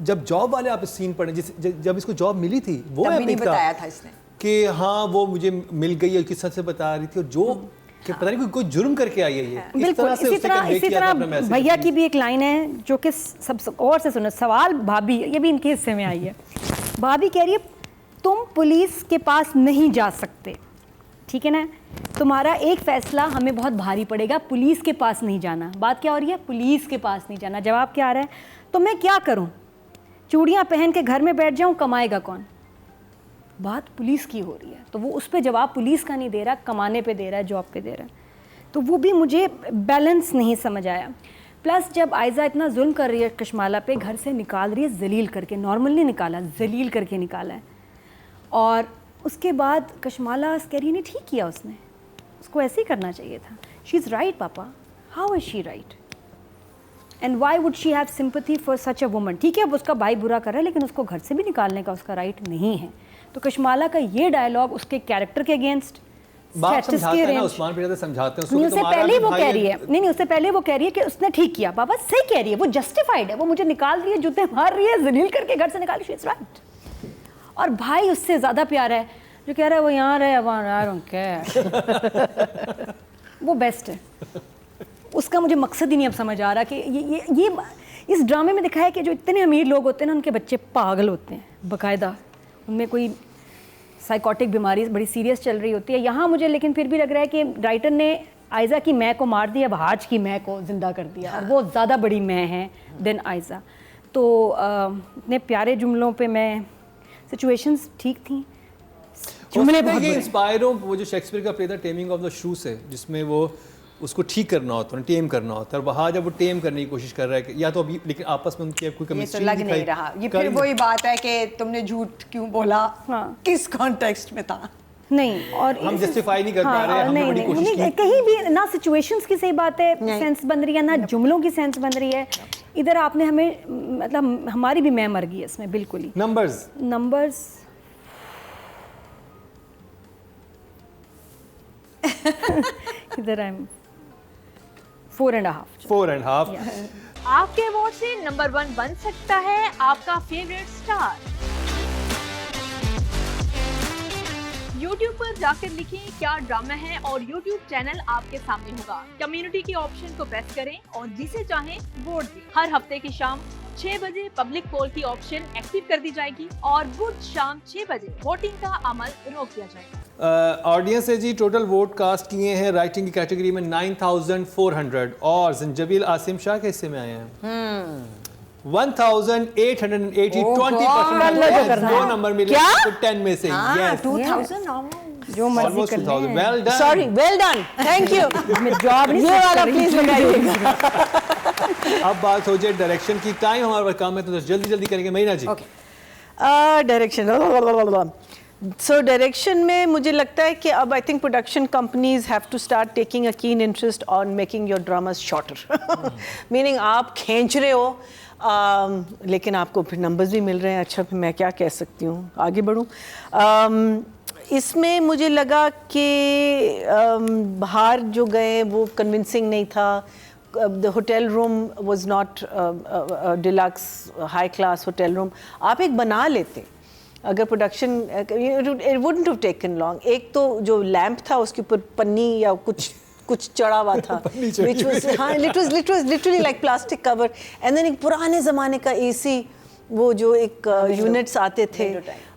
S1: जब जॉब वाले आप सीन पढ़े, जब इसको जॉब मिली थी वो
S3: नहीं बताया था इसने
S1: कि हाँ वो मुझे मिल गई है, किस से बता रही थी, और जो कि पता नहीं कोई जुर्म करके आई है ये।
S4: बिल्कुल इसी तरह भैया की भी एक लाइन है जो कि सब और से सुनो, सवाल भाभी, ये भी इनके हिस्से में आई है। भाभी कह रही है तुम पुलिस के पास नहीं जा सकते, ठीक है ना, तुम्हारा एक फैसला हमें बहुत भारी पड़ेगा, पुलिस के पास नहीं जाना। बात क्या हो रही है? पुलिस के पास नहीं जाना। जवाब क्या आ रहा है? तो मैं क्या करूं, चूड़ियां पहन के घर में बैठ जाऊं, कमाएगा कौन? बात पुलिस की हो रही है, तो वो उस पर जवाब पुलिस का नहीं दे रहा, कमाने पे दे रहा है, जॉब पे दे रहा है। तो वो भी मुझे बैलेंस नहीं समझ आया। प्लस जब आयज़ा इतना जुल्म कर रही है कशमाला पे, घर से निकाल रही है जलील करके, नॉर्मल नहीं निकाला, जलील करके निकाला है, और उसके बाद कशमाला कह रही नहीं ठीक किया उसने, उसको ऐसे ही करना चाहिए था। शी इज़ राइट पापा, how is she write and why would she have sympathy for such a woman? ठीक है अब उसका भाई बुरा कर रहा है, लेकिन उसको घर से भी निकालने का उसका राइट नहीं है। तो कशमाला का ये डायलॉग उसके कैरेक्टर के अगेंस्ट,
S1: समझाते हैं ना, उस्मान भी समझाते हैं उसको,
S4: उससे पहले वो कह रही है, नहीं उससे पहले वो कह रही है कि उसने ठीक किया, बाबा सही कह रही है, वो जस्टिफाइड है, वो मुझे निकाल रही है, जूते मार रही है, जलील करके घर से निकाल, शी इज राइट। और भाई उससे ज़्यादा प्यारा है जो कह रहा है वो यहाँ रहे, वहाँ वो बेस्ट है। उसका मुझे मकसद ही नहीं अब समझ आ रहा कि ये इस ड्रामे में दिखाया है कि जो इतने अमीर लोग होते हैं ना, उनके बच्चे पागल होते हैं बाकायदा, उनमें कोई साइकोटिक बीमारी बड़ी सीरियस चल रही होती है। यहाँ मुझे लेकिन फिर भी लग रहा है कि राइटर ने आयज़ा की मैं को मार दिया, अब हाज की मैं को ज़िंदा कर दिया, और वो ज़्यादा बड़ी मैं है देन आयज़ा। तो इतने प्यारे जुमलों पे मैं, सिचुएशंस ठीक थी, जुमले बहुत बुरे।
S1: इंस्पायर हो वो जो शेक्सपियर का प्ले था टेमिंग ऑफ द शू से, जिसमें वो उसको ठीक करना होता है, टेम करना होता है, वहाँ जब वो टेम करने की कोशिश कर रहा है कि या तो अभी, लेकिन आपस में उनकी कोई केमिस्ट्री
S3: लग नहीं रहा। ये फिर वही बात है कि तुमने झूठ क्यों बोला,
S4: हाँ।
S3: किस कॉन्टेक्स्ट में था,
S4: नहीं, और
S1: हम जस्टिफाई नहीं कर पा रहे हैं, हमने बड़ी कोशिश की।
S4: कहीं भी ना सिचुएशंस की सही बात है सेंस बन रही है, ना जुमलों की सेंस बन रही है। इधर आपने हमें, मतलब हमारी भी मैं मर गई इसमें बिल्कुल ही। नंबर्स इधर आई एम 4.5
S1: 4.5।
S5: आपके वोट से नंबर 1 बन सकता है आपका फेवरेट स्टार। YouTube पर जाकर लिखें क्या ड्रामा है और YouTube चैनल आपके सामने होगा। कम्युनिटी के ऑप्शन को प्रेस करें और जिसे चाहें वोट दें। हर हफ्ते की शाम 6 बजे पब्लिक पोल की ऑप्शन एक्टिव कर दी जाएगी और बुध शाम 6 बजे वोटिंग का अमल रोक दिया जाएगा।
S1: ऑडियंस से जी टोटल वोट कास्ट किए हैं राइटिंग की कैटेगरी में 9400 और ज़ंजबील आसिम शाह के हिस्से में आए हैं 1880, 20% 2 नंबर मिले 10 में से। Yes.
S3: 2000
S4: जो मर्जी कर लें।
S1: Well done.
S2: Sorry, well done, thank you.
S4: Job नहीं
S2: ये वाला प्लीज लगाइएगा।
S1: अब बात हो जाए डायरेक्शन की। टाइम हमारे पास काम है तो जल्दी करेंगे महीना जी।
S2: डायरेक्शन, सो डायरेक्शन में मुझे लगता है कि अब I think production companies have to start taking a keen interest on making your dramas shorter. Meaning आप खींच रहे हो लेकिन आपको फिर नंबर्स भी मिल रहे हैं। अच्छा, फिर मैं क्या कह सकती हूँ, आगे बढ़ूँ। इसमें मुझे लगा कि बाहर जो गए वो कन्विंसिंग नहीं था। The hotel room was not deluxe high class hotel room. आप एक बना लेते अगर production, it wouldn't have taken long. एक तो जो लैंप था उसके ऊपर पन्नी या कुछ कुछ चढ़ा हुआ था, which was हाँ, it was literally like plastic cover, and then एक पुराने ज़माने का AC, वो जो एक यूनिट्स आते थे,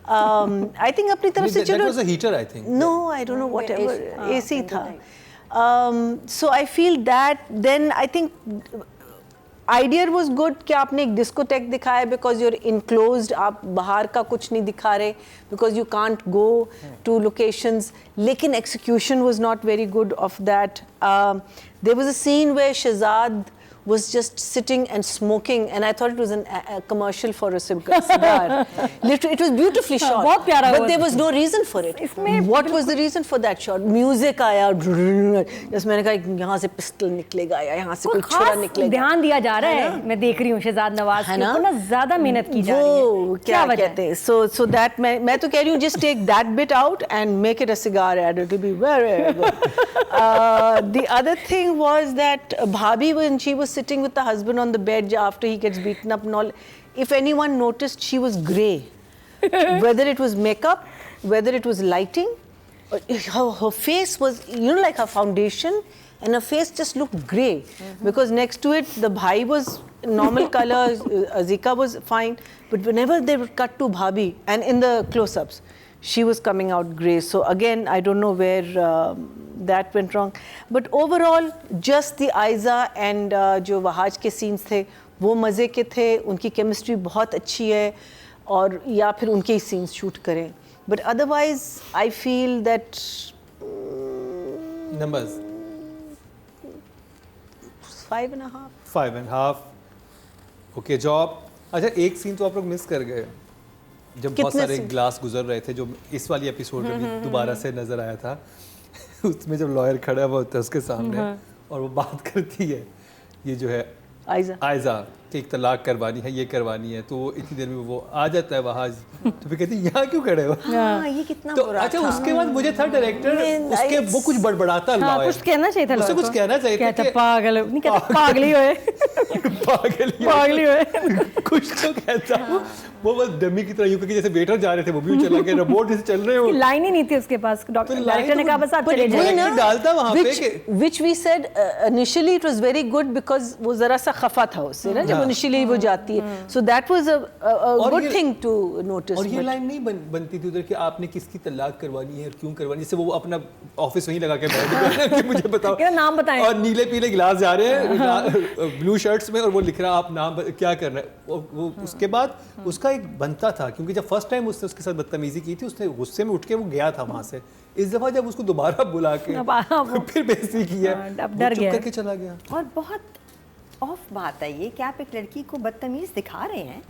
S2: I think अपनी तरफ से
S1: That was a heater, I think.
S2: No, I don't know, whatever, AC था. So I feel that then I think idea was good कि आपने एक discotheque दिखाया because you're enclosed, आप बाहर का कुछ नहीं दिखा रहे because you can't go to locations. लेकिन execution was not very good of that. There was a scene where Shahzad was just sitting and smoking, and I thought it was a commercial for a cigar. Literally, it was beautifully shot.
S4: बहुत प्यारा
S2: But
S4: हुआ
S2: there was no reason for it. What was the reason for that shot? Music आया, जैसे मैंने कहा यहाँ से पिस्टल निकलेगा या यहाँ से कोई छुरा निकलेगा.
S4: ध्यान दिया जा रहा है. मैं देख रही हूँ शहजाद नवाज के ऊपर ना ज़्यादा मेहनत की जा रही है.
S2: वो क्या कहते हैं? So that मैं तो कह रही हूँ just take that bit out and make it a cigar ad. It will be very good. The other thing was that Bhabhi, when she was sitting with the husband on the bed after he gets beaten up and all, if anyone noticed, she was grey. Whether it was makeup, whether it was lighting, her face was, like her foundation, and her face just looked grey. Because next to it, the bhai was normal color, Azika was fine, but whenever they would cut to Bhabhi, and in the close-ups, she was coming out grey. So again, I don't know where that went wrong. But overall, just the Aiza and जो वहाज के scenes थे, वो मज़े के थे, उनकी chemistry बहुत अच्छी है, और या फिर उनके ही scenes shoot करें. But otherwise, I feel that
S1: Numbers.
S2: 5.5.
S1: 5.5. Okay, job. अच्छा, एक सीन तो आप लोग मिस कर गए जब बहुत सारे ग्लास गुजर रहे थे, जो इस वाली एपिसोड में भी दोबारा से नजर आया था. उसमें जब लॉयर खड़ा हुआ होता है उसके सामने और वो बात करती है, ये जो है आयजा कि एक तलाक करवानी है, ये करवानी है, तो इतनी देर में वो आ जाता है वहाँ, तो फिर कहती है यहाँ क्यों खड़े हो?
S3: ये कितना
S1: तो
S3: बुरा
S1: अच्छा
S3: था.
S1: उसके बाद मुझे था डायरेक्टर उसके वो कुछ बड़बड़ाता लॉयर,
S4: कुछ कहना चाहिए था,
S1: उससे कुछ कहना चाहिए था
S4: कहता पागल, नहीं कहता पागल ही होए, पागल ही होए,
S1: कुछ तो कहता. वो बस डमी की तरह यूं कि जैसे वेटर जा रहे थे वो भी चला गया, रोबोट जैसे चल रहे हो.
S4: लाइन ही नहीं थी उसके पास. डायरेक्टर ने कहा बस आप चले जाइए.
S1: डालता वहाँ पे
S2: which we said initially it was very good because वो जरा सा खफा था उससे ना, जब initially वो जाती है. So that was a good thing to notice.
S1: और ये लाइन नहीं बनती थी उधर कि आपने किसकी तलाक करवानी है और क्यों करवानी है. जैसे वो अपना ऑफिस वहीं लगा के बैठ गया कि मुझे बताओ,
S4: क्या नाम बताएं,
S1: और नीले पीले गिलास जा रहे हैं ब्लू शर्ट्स में, और वो लिख रहा आप नाम क्या करना है. वो उसके बाद उसका एक बनता था, क्योंकि जब फर्स्ट टाइम उसने उसके साथ बदतमीजी की थी, उसने गुस्से में उठ के वो गया था वहां से. इस दफा जब उसको दोबारा बुला के फिर बेइज्जती की है,
S4: अब डर गया
S1: करके चला गया.
S3: और बहुत ऑफ बात है ये कि आप एक लड़की को बदतमीज दिखा रहे हैं,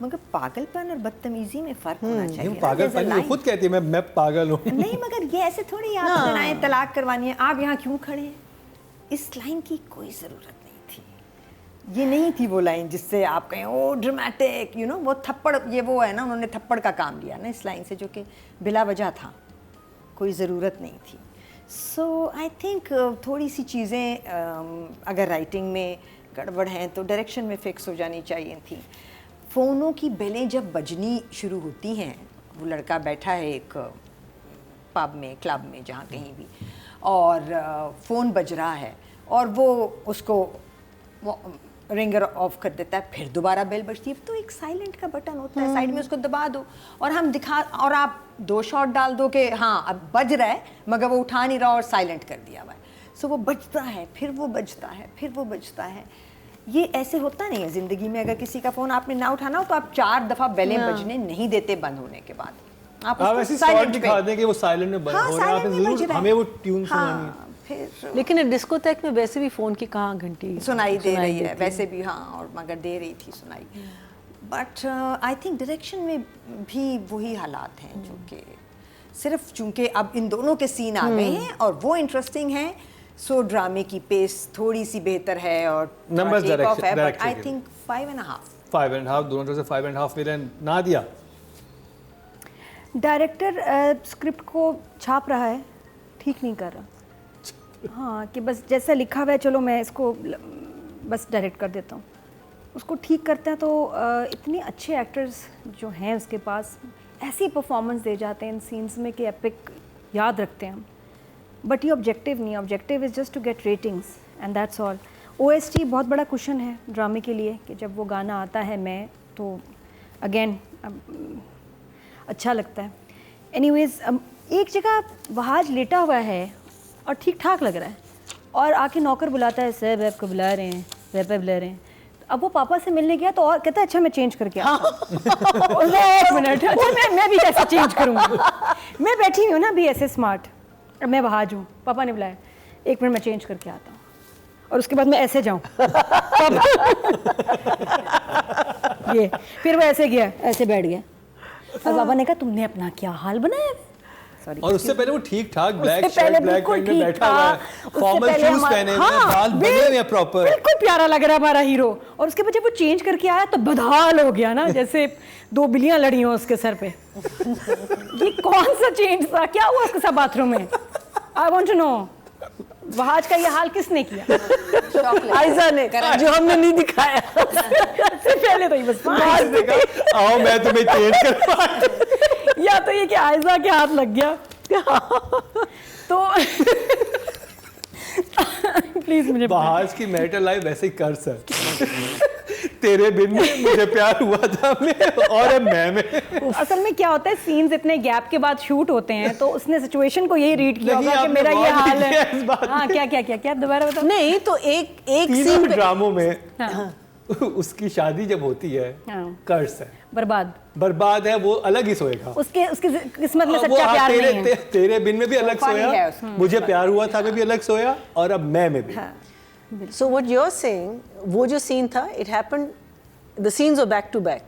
S3: मगर पागलपन और बदतमीजी में फर्क होना चाहिए.
S1: पागलपन वो खुद कहती है मैं पागल हूँ.
S3: नहीं, मगर ये ऐसे थोड़ी आप बनाएं तलाक करवानी है, आप यहाँ क्यों खड़े हैं. इस लाइन की कोई ज़रूरत नहीं थी. ये नहीं थी वो लाइन जिससे आप कहें ओ ड्रामेटिक, वो थप्पड़, ये वो है ना, उन्होंने थप्पड़ का काम लिया ना इस लाइन से, जो कि बिला वजह था, कोई ज़रूरत नहीं थी. सो आई थिंक थोड़ी सी चीज़ें अगर राइटिंग में गड़बड़ हैं तो डायरेक्शन में फिक्स हो जानी चाहिए थी. फ़ोनों की बेलें जब बजनी शुरू होती हैं, वो लड़का बैठा है एक पब में, क्लब में, जहाँ कहीं भी, और फ़ोन बज रहा है और वो उसको रिंगर ऑफ कर देता है, फिर दोबारा बेल बजती है, तो एक साइलेंट का बटन होता है साइड में, उसको दबा दो और हम दिखा, और आप 2 शॉट डाल दो कि हाँ अब बज रहा है, मगर वो उठा नहीं रहा और साइलेंट कर दिया हुआ है. सो वो बजता है, फिर वो बजता है, फिर वो बजता है. ये ऐसे होता नहीं है ज़िंदगी में. अगर किसी का फ़ोन आपने ना उठाना हो तो आप 4 दफ़ा बेलें बजने नहीं देते बंद होने के बाद. आप
S1: ऐसे साइलेंट दिखा दें कि वो साइलेंट में बंद हो रहा है, जरूर हमें वो ट्यून सुनानी है.
S2: लेकिन डिस्कोथेक में वैसे भी फ़ोन की कहाँ घंटी
S3: सुनाई दे रही है वैसे भी, हाँ, और मगर दे रही थी सुनाई. बट आई थिंक डायरेक्शन में भी वही हालात हैं, जो कि सिर्फ चूंकि अब इन दोनों के सीन आ गए हैं और वो इंटरेस्टिंग हैं, सो ड्रामे की पेस थोड़ी सी बेहतर है और
S1: नंबर्स
S3: डायरेक्शन है. बट आई थिंक 5.5
S1: दोनों तरफ से 5.5 मिले ना दिया.
S4: डायरेक्टर स्क्रिप्ट को छाप रहा है, ठीक नहीं कर रहा. हाँ, कि बस जैसा लिखा हुआ है चलो मैं इसको बस डायरेक्ट कर देता हूँ. उसको ठीक करते हैं तो इतने अच्छे एक्टर्स जो हैं उसके पास ऐसी परफॉर्मेंस दे जाते हैं इन सीन्स में कि एपिक याद रखते हैं हम. बट ये ऑब्जेक्टिव नहीं है, objective is just to get ratings and that's all. OST बहुत बड़ा क्वेश्चन है ड्रामे के लिए कि जब वो गाना आता है मैं तो अगेन अच्छा लगता है। एनीवेज एक जगह वहाज लेटा हुआ है और ठीक ठाक लग रहा है और आके नौकर बुलाता है, सर आपको बुला रहे हैं, वह बुला रहे हैं। अब वो पापा से मिलने गया तो और कहता है अच्छा मैं चेंज करके आता हूँ। एक मिनट, अच्छा मैं भी कैसे चेंज करूँगी, मैं बैठी हुई हूँ ना अभी ऐसे स्मार्ट, अब मैं वहाज हूँ, पापा ने बुलाया, एक मिनट मैं चेंज करके आता हूँ और उसके बाद मैं ऐसे जाऊँ। ये फिर वो ऐसे गया, ऐसे बैठ गया और पापा ने कहा तुमने अपना क्या हाल बनाया। सॉरी,
S1: और उससे पहले वो ठीक ठाक ब्लैक
S4: उससे पहले
S1: शर्ट ब्लैक
S4: बिल्कुल
S1: पैंट में
S4: ठीक
S1: बैठा हुआ
S4: था,
S1: है,
S4: उससे
S1: फॉर्मल
S4: पहले
S1: शूज
S4: हमारा-
S1: पहने हुए हैं,
S4: हाँ,
S1: बाल बने हुए हैं प्रॉपर।
S4: बिल्कुल प्यारा लग रहा हमारा हीरो। और उसके बाद जब वो चेंज करके आया तो बदहाल हो गया ना, जैसे 2 बिल्लियां लड़ी हो उसके सर पे। ये कौन सा चेंज था, क्या हुआ उसके साथ बाथरूम में? I want to know, Wahaj का ये हाल किसने किया?
S2: आयजा ने, जो हमने नहीं दिखाया।
S4: सबसे पहले तो ये बस
S1: आओ मैं तुम्हें चेंज करवा।
S4: या तो ये कि आयजा के हाथ लग गया तो प्लीज मुझे
S1: बहाज की मैरिटल लाइफ वैसे ही कर सर। तेरे बिन में मुझे प्यार हुआ था में और अब मैं में।
S4: असल में क्या होता है, सीन्स इतने गैप के बाद शूट होते हैं तो उसने सिचुएशन को यही रीड किया
S1: नहीं,
S4: होगा कि
S1: आपने
S4: मेरा ये
S1: बहुत
S4: हाल
S1: लिखा है इस
S4: है।
S1: बात
S4: हाँ,
S1: में।
S4: क्या दोबारा बताओ।
S2: नहीं तो एक
S1: तीनों
S2: सीन पे
S1: ड्रामों में
S4: हाँ,
S1: उसकी शादी जब होती है
S4: हाँ।
S1: कर्स है,
S4: बर्बाद,
S1: बर्बाद है, वो अलग ही सोएगा।
S4: उसके उसकी किस्मत में
S1: वो
S4: सच्चा प्यार
S1: तेरे
S4: नहीं है।
S1: तेरे बिन में भी अलग
S3: फनी है
S1: सोया,
S3: उसमें।
S1: मुझे प्यार हुआ था में भी अलग सोया और अब मैं में भी।
S2: So what you're saying, वो जो सीन था, it happened, the scenes are back to back.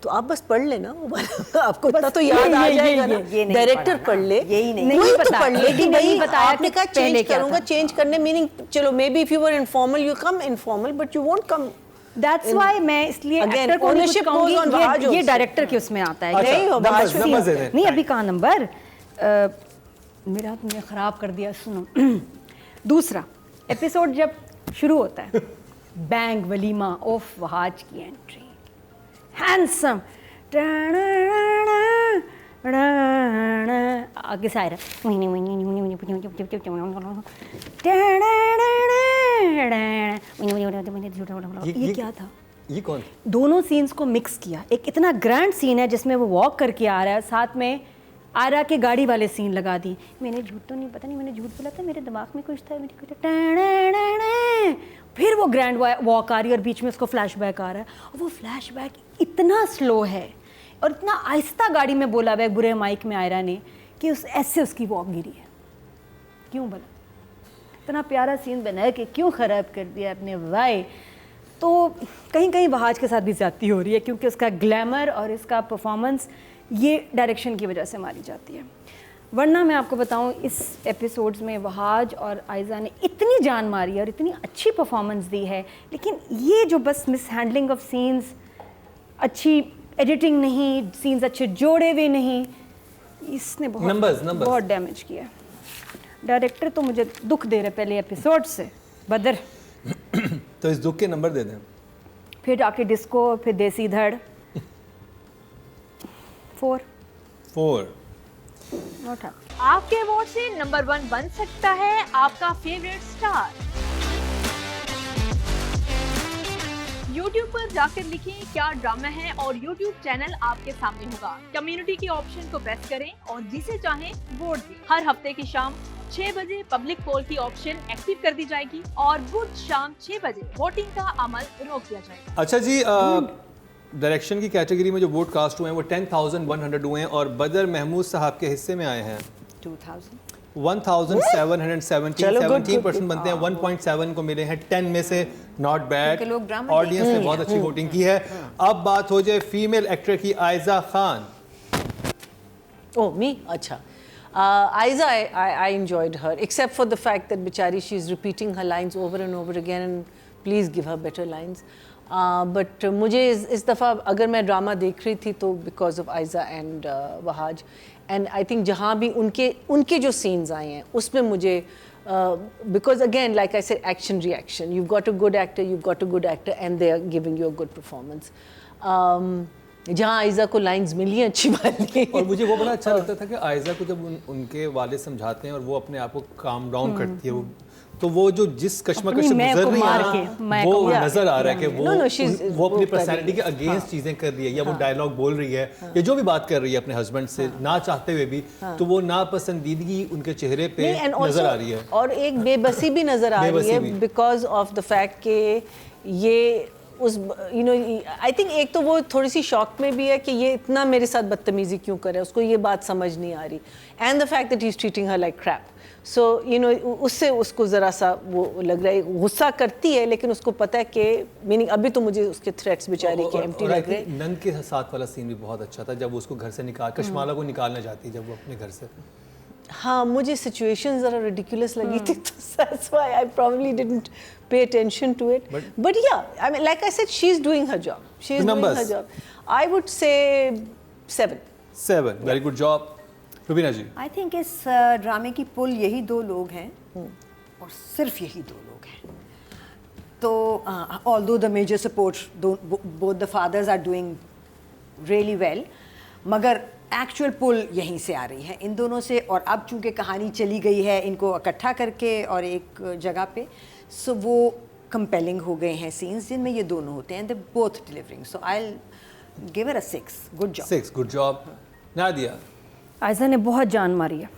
S2: तो आप बस पढ़ लेना वो वाला, आपको इतना तो याद आ
S4: ये
S2: जाएगा ना।
S3: ये नहीं
S2: डायरेक्टर
S3: पढ़ना,
S2: पढ़ ले,
S3: यही नहीं
S2: कोई तो
S4: पता,
S2: पढ़ ले कि
S4: लेकिन
S2: भाई
S4: नहीं बताया
S2: आपने
S4: कि
S2: कहा
S4: पहले
S2: चेंज
S4: क्या
S2: करूंगा,
S4: था।
S2: चेंज करने मीनिंग चलो may be if you were informal you come informal but you won't come.
S4: That's why मैं इसलिए
S2: Again,
S4: एक्टर को नहीं कुछ
S2: ownership
S4: कहूंगी,
S2: goes on Vahaj
S4: ये
S2: also.
S4: डायरेक्टर के उसमें आता है।
S1: अच्छा,
S2: नहीं हो,
S1: numbers-
S2: Vahaj
S1: numbers दे दें।
S4: नहीं अभी कहाँ नंबर, मेरा तुमने खराब कर दिया, सुनो। दूसरा एपिसोड जब शुरू होता है, बैंग वलीमा ऑफ वहाज की एंट्री, हैंडसम, आगे से आ रहा ये क्या था?
S1: ये कौन?
S4: दोनों सीन्स को मिक्स किया, एक इतना ग्रैंड सीन है जिसमें वो वॉक करके आ रहा है, साथ में आरा के गाड़ी वाले सीन लगा दी। मैंने झूठ तो नहीं, पता नहीं मैंने झूठ बोला था, मेरे दिमाग में कुछ था, मेरी कुछ फिर वो ग्रैंड वॉक आ रही है और बीच में उसको फ्लैशबैक आ रहा है और वो फ्लैशबैक इतना स्लो है और इतना आहिस्ता गाड़ी में बोला हुआ है बुरे माइक में आयरा ने कि उस ऐसे उसकी वॉक गिरी है। क्यों बोला? इतना प्यारा सीन बना के क्यों ख़राब कर दिया आपने भाई? तो कहीं कहीं वहाज के साथ भी ज़्यादती हो रही है क्योंकि उसका ग्लैमर और इसका परफॉर्मेंस ये डायरेक्शन की वजह से मारी जाती है। वरना मैं आपको बताऊं, इस एपिसोड्स में वहाज और आयजा ने इतनी जान मारी है और इतनी अच्छी परफॉर्मेंस दी है, लेकिन ये जो बस मिस हैंडलिंग ऑफ सीन्स, अच्छी एडिटिंग नहीं, सीन्स अच्छे जोड़े हुए नहीं, इसने
S1: Numbers.
S4: बहुत डैमेज किया। डायरेक्टर तो मुझे दुख दे रहे पहले एपिसोड से, बदर,
S1: तो इस दुख के नंबर दे दें।
S4: फिर आके डिस्को, फिर देसी धड़, 4 नॉट हैप्पी।
S5: आपके वोट से नंबर 1 बन सकता है आपका फेवरेट स्टार। YouTube पर जाकर लिखें क्या ड्रामा है और YouTube चैनल आपके सामने होगा। कम्युनिटी के ऑप्शन को प्रेस करें और जिसे चाहें वोट दें। हर हफ्ते की शाम 6 बजे पब्लिक पोल की ऑप्शन एक्टिव कर दी जाएगी और बुध शाम 6 बजे वोटिंग का अमल रोक दिया जाएगा।
S1: अच्छा जी, डायरेक्शन की कैटेगरी में जो वोट कास्ट हुए हैं वो 10,100 हुए हैं और बदर महमूद साहब के हिस्से में आए हैं 1770,
S2: चलो, good,
S1: 17% बनते हैं, 1.7 को मिले हैं 10 में से, नॉट बैड।
S3: क्योंकि लोग ड्रामा
S1: ऑडियंस ने बहुत अच्छी वोटिंग की है। अब बात हो जाए फीमेल एक्टर की, Aiza Khan.
S2: Oh, me? Acha. Aiza, I enjoyed her, except for the fact that Bichari, she's repeating her lines over and over again, and please give her better lines. But मुझे इस दफ़ा अगर मैं ड्रामा देख रही थी तो because of Aiza and Wahaj, and I think जहाँ भी उनके जो scenes आए हैं उसमें मुझे because again, like I said, action reaction. You've got a good actor, and they are giving you a good performance. जहाँ आयजा को लाइंस मिली हैं अच्छी वाली।
S1: और मुझे वो बड़ा अच्छा लगता था कि आयजा को जब उनके वालिद समझाते हैं और वो अपने आप को काम डाउन करती है, तो वो जो जिस कश्मकश से
S4: मैं
S1: गुजर
S4: को
S1: रही
S4: मार
S1: है
S4: के,
S1: ना,
S4: मैं
S1: वो
S4: को
S1: नजर आ रहा है कि वो अपनी
S2: वो
S1: पर्सनैलिटी के
S2: कर रही
S1: अगेंस्ट चीजें कर रही है, या वो डायलॉग बोल रही है, या जो भी बात कर रही है अपने हस्बैंड से ना चाहते हुए भी, तो वो नापसंदीदगी उनके चेहरे पे
S2: नहीं, and
S1: नजर
S2: also-
S1: आ रही है।
S2: और एक बेबसी भी नजर आ रही
S1: बेबसी
S2: है
S1: भी।
S2: बिकॉज ऑफ द फैक्ट कि ये उस आई थिंक एक तो वो थोड़ी सी शॉक में भी है कि ये इतना मेरे साथ बदतमीजी क्यों करे, उसको ये बात समझ नहीं आ रही, and the fact that he is treating her like crap. So उससे उसको ज़रा सा वो लग रहा है, गुस्सा करती है लेकिन उसको पता है कि मीनिंग अभी तो मुझे उसके थ्रेट्स बेचारी के एम्प्टी लग रहे हैं।
S1: नंद के साथ वाला सीन भी बहुत अच्छा था, जब वो उसको घर से कश्माला को निकालना चाहती है, जब वो अपने घर से।
S2: हाँ, मुझे सिचुएशन ज़रा रिडिकुलस लगी थी, तो that's why I probably didn't pay attention to it. But yeah, I mean, like I said, she's doing her job. She's doing her job. I would say 7.
S1: 7, very good job. Rubina ji.
S3: I think इस ड्रामे की पुल यही 2 लोग हैं, और सिर्फ यही 2 लोग हैं। तो although the major support both the fathers are doing really well, मगर एक्चुअल पुल यहीं से आ रही है इन दोनों से। और अब चूंकि कहानी चली गई है इनको इकट्ठा करके और एक जगह पे, सो वो कंपेलिंग हो गए हैं सीन्स जिनमें ये दोनों होते हैं, they both delivering. So I will give her a 6, good job.
S1: 6, good job. Nadia.
S4: Ayeza ने बहुत जान मारी है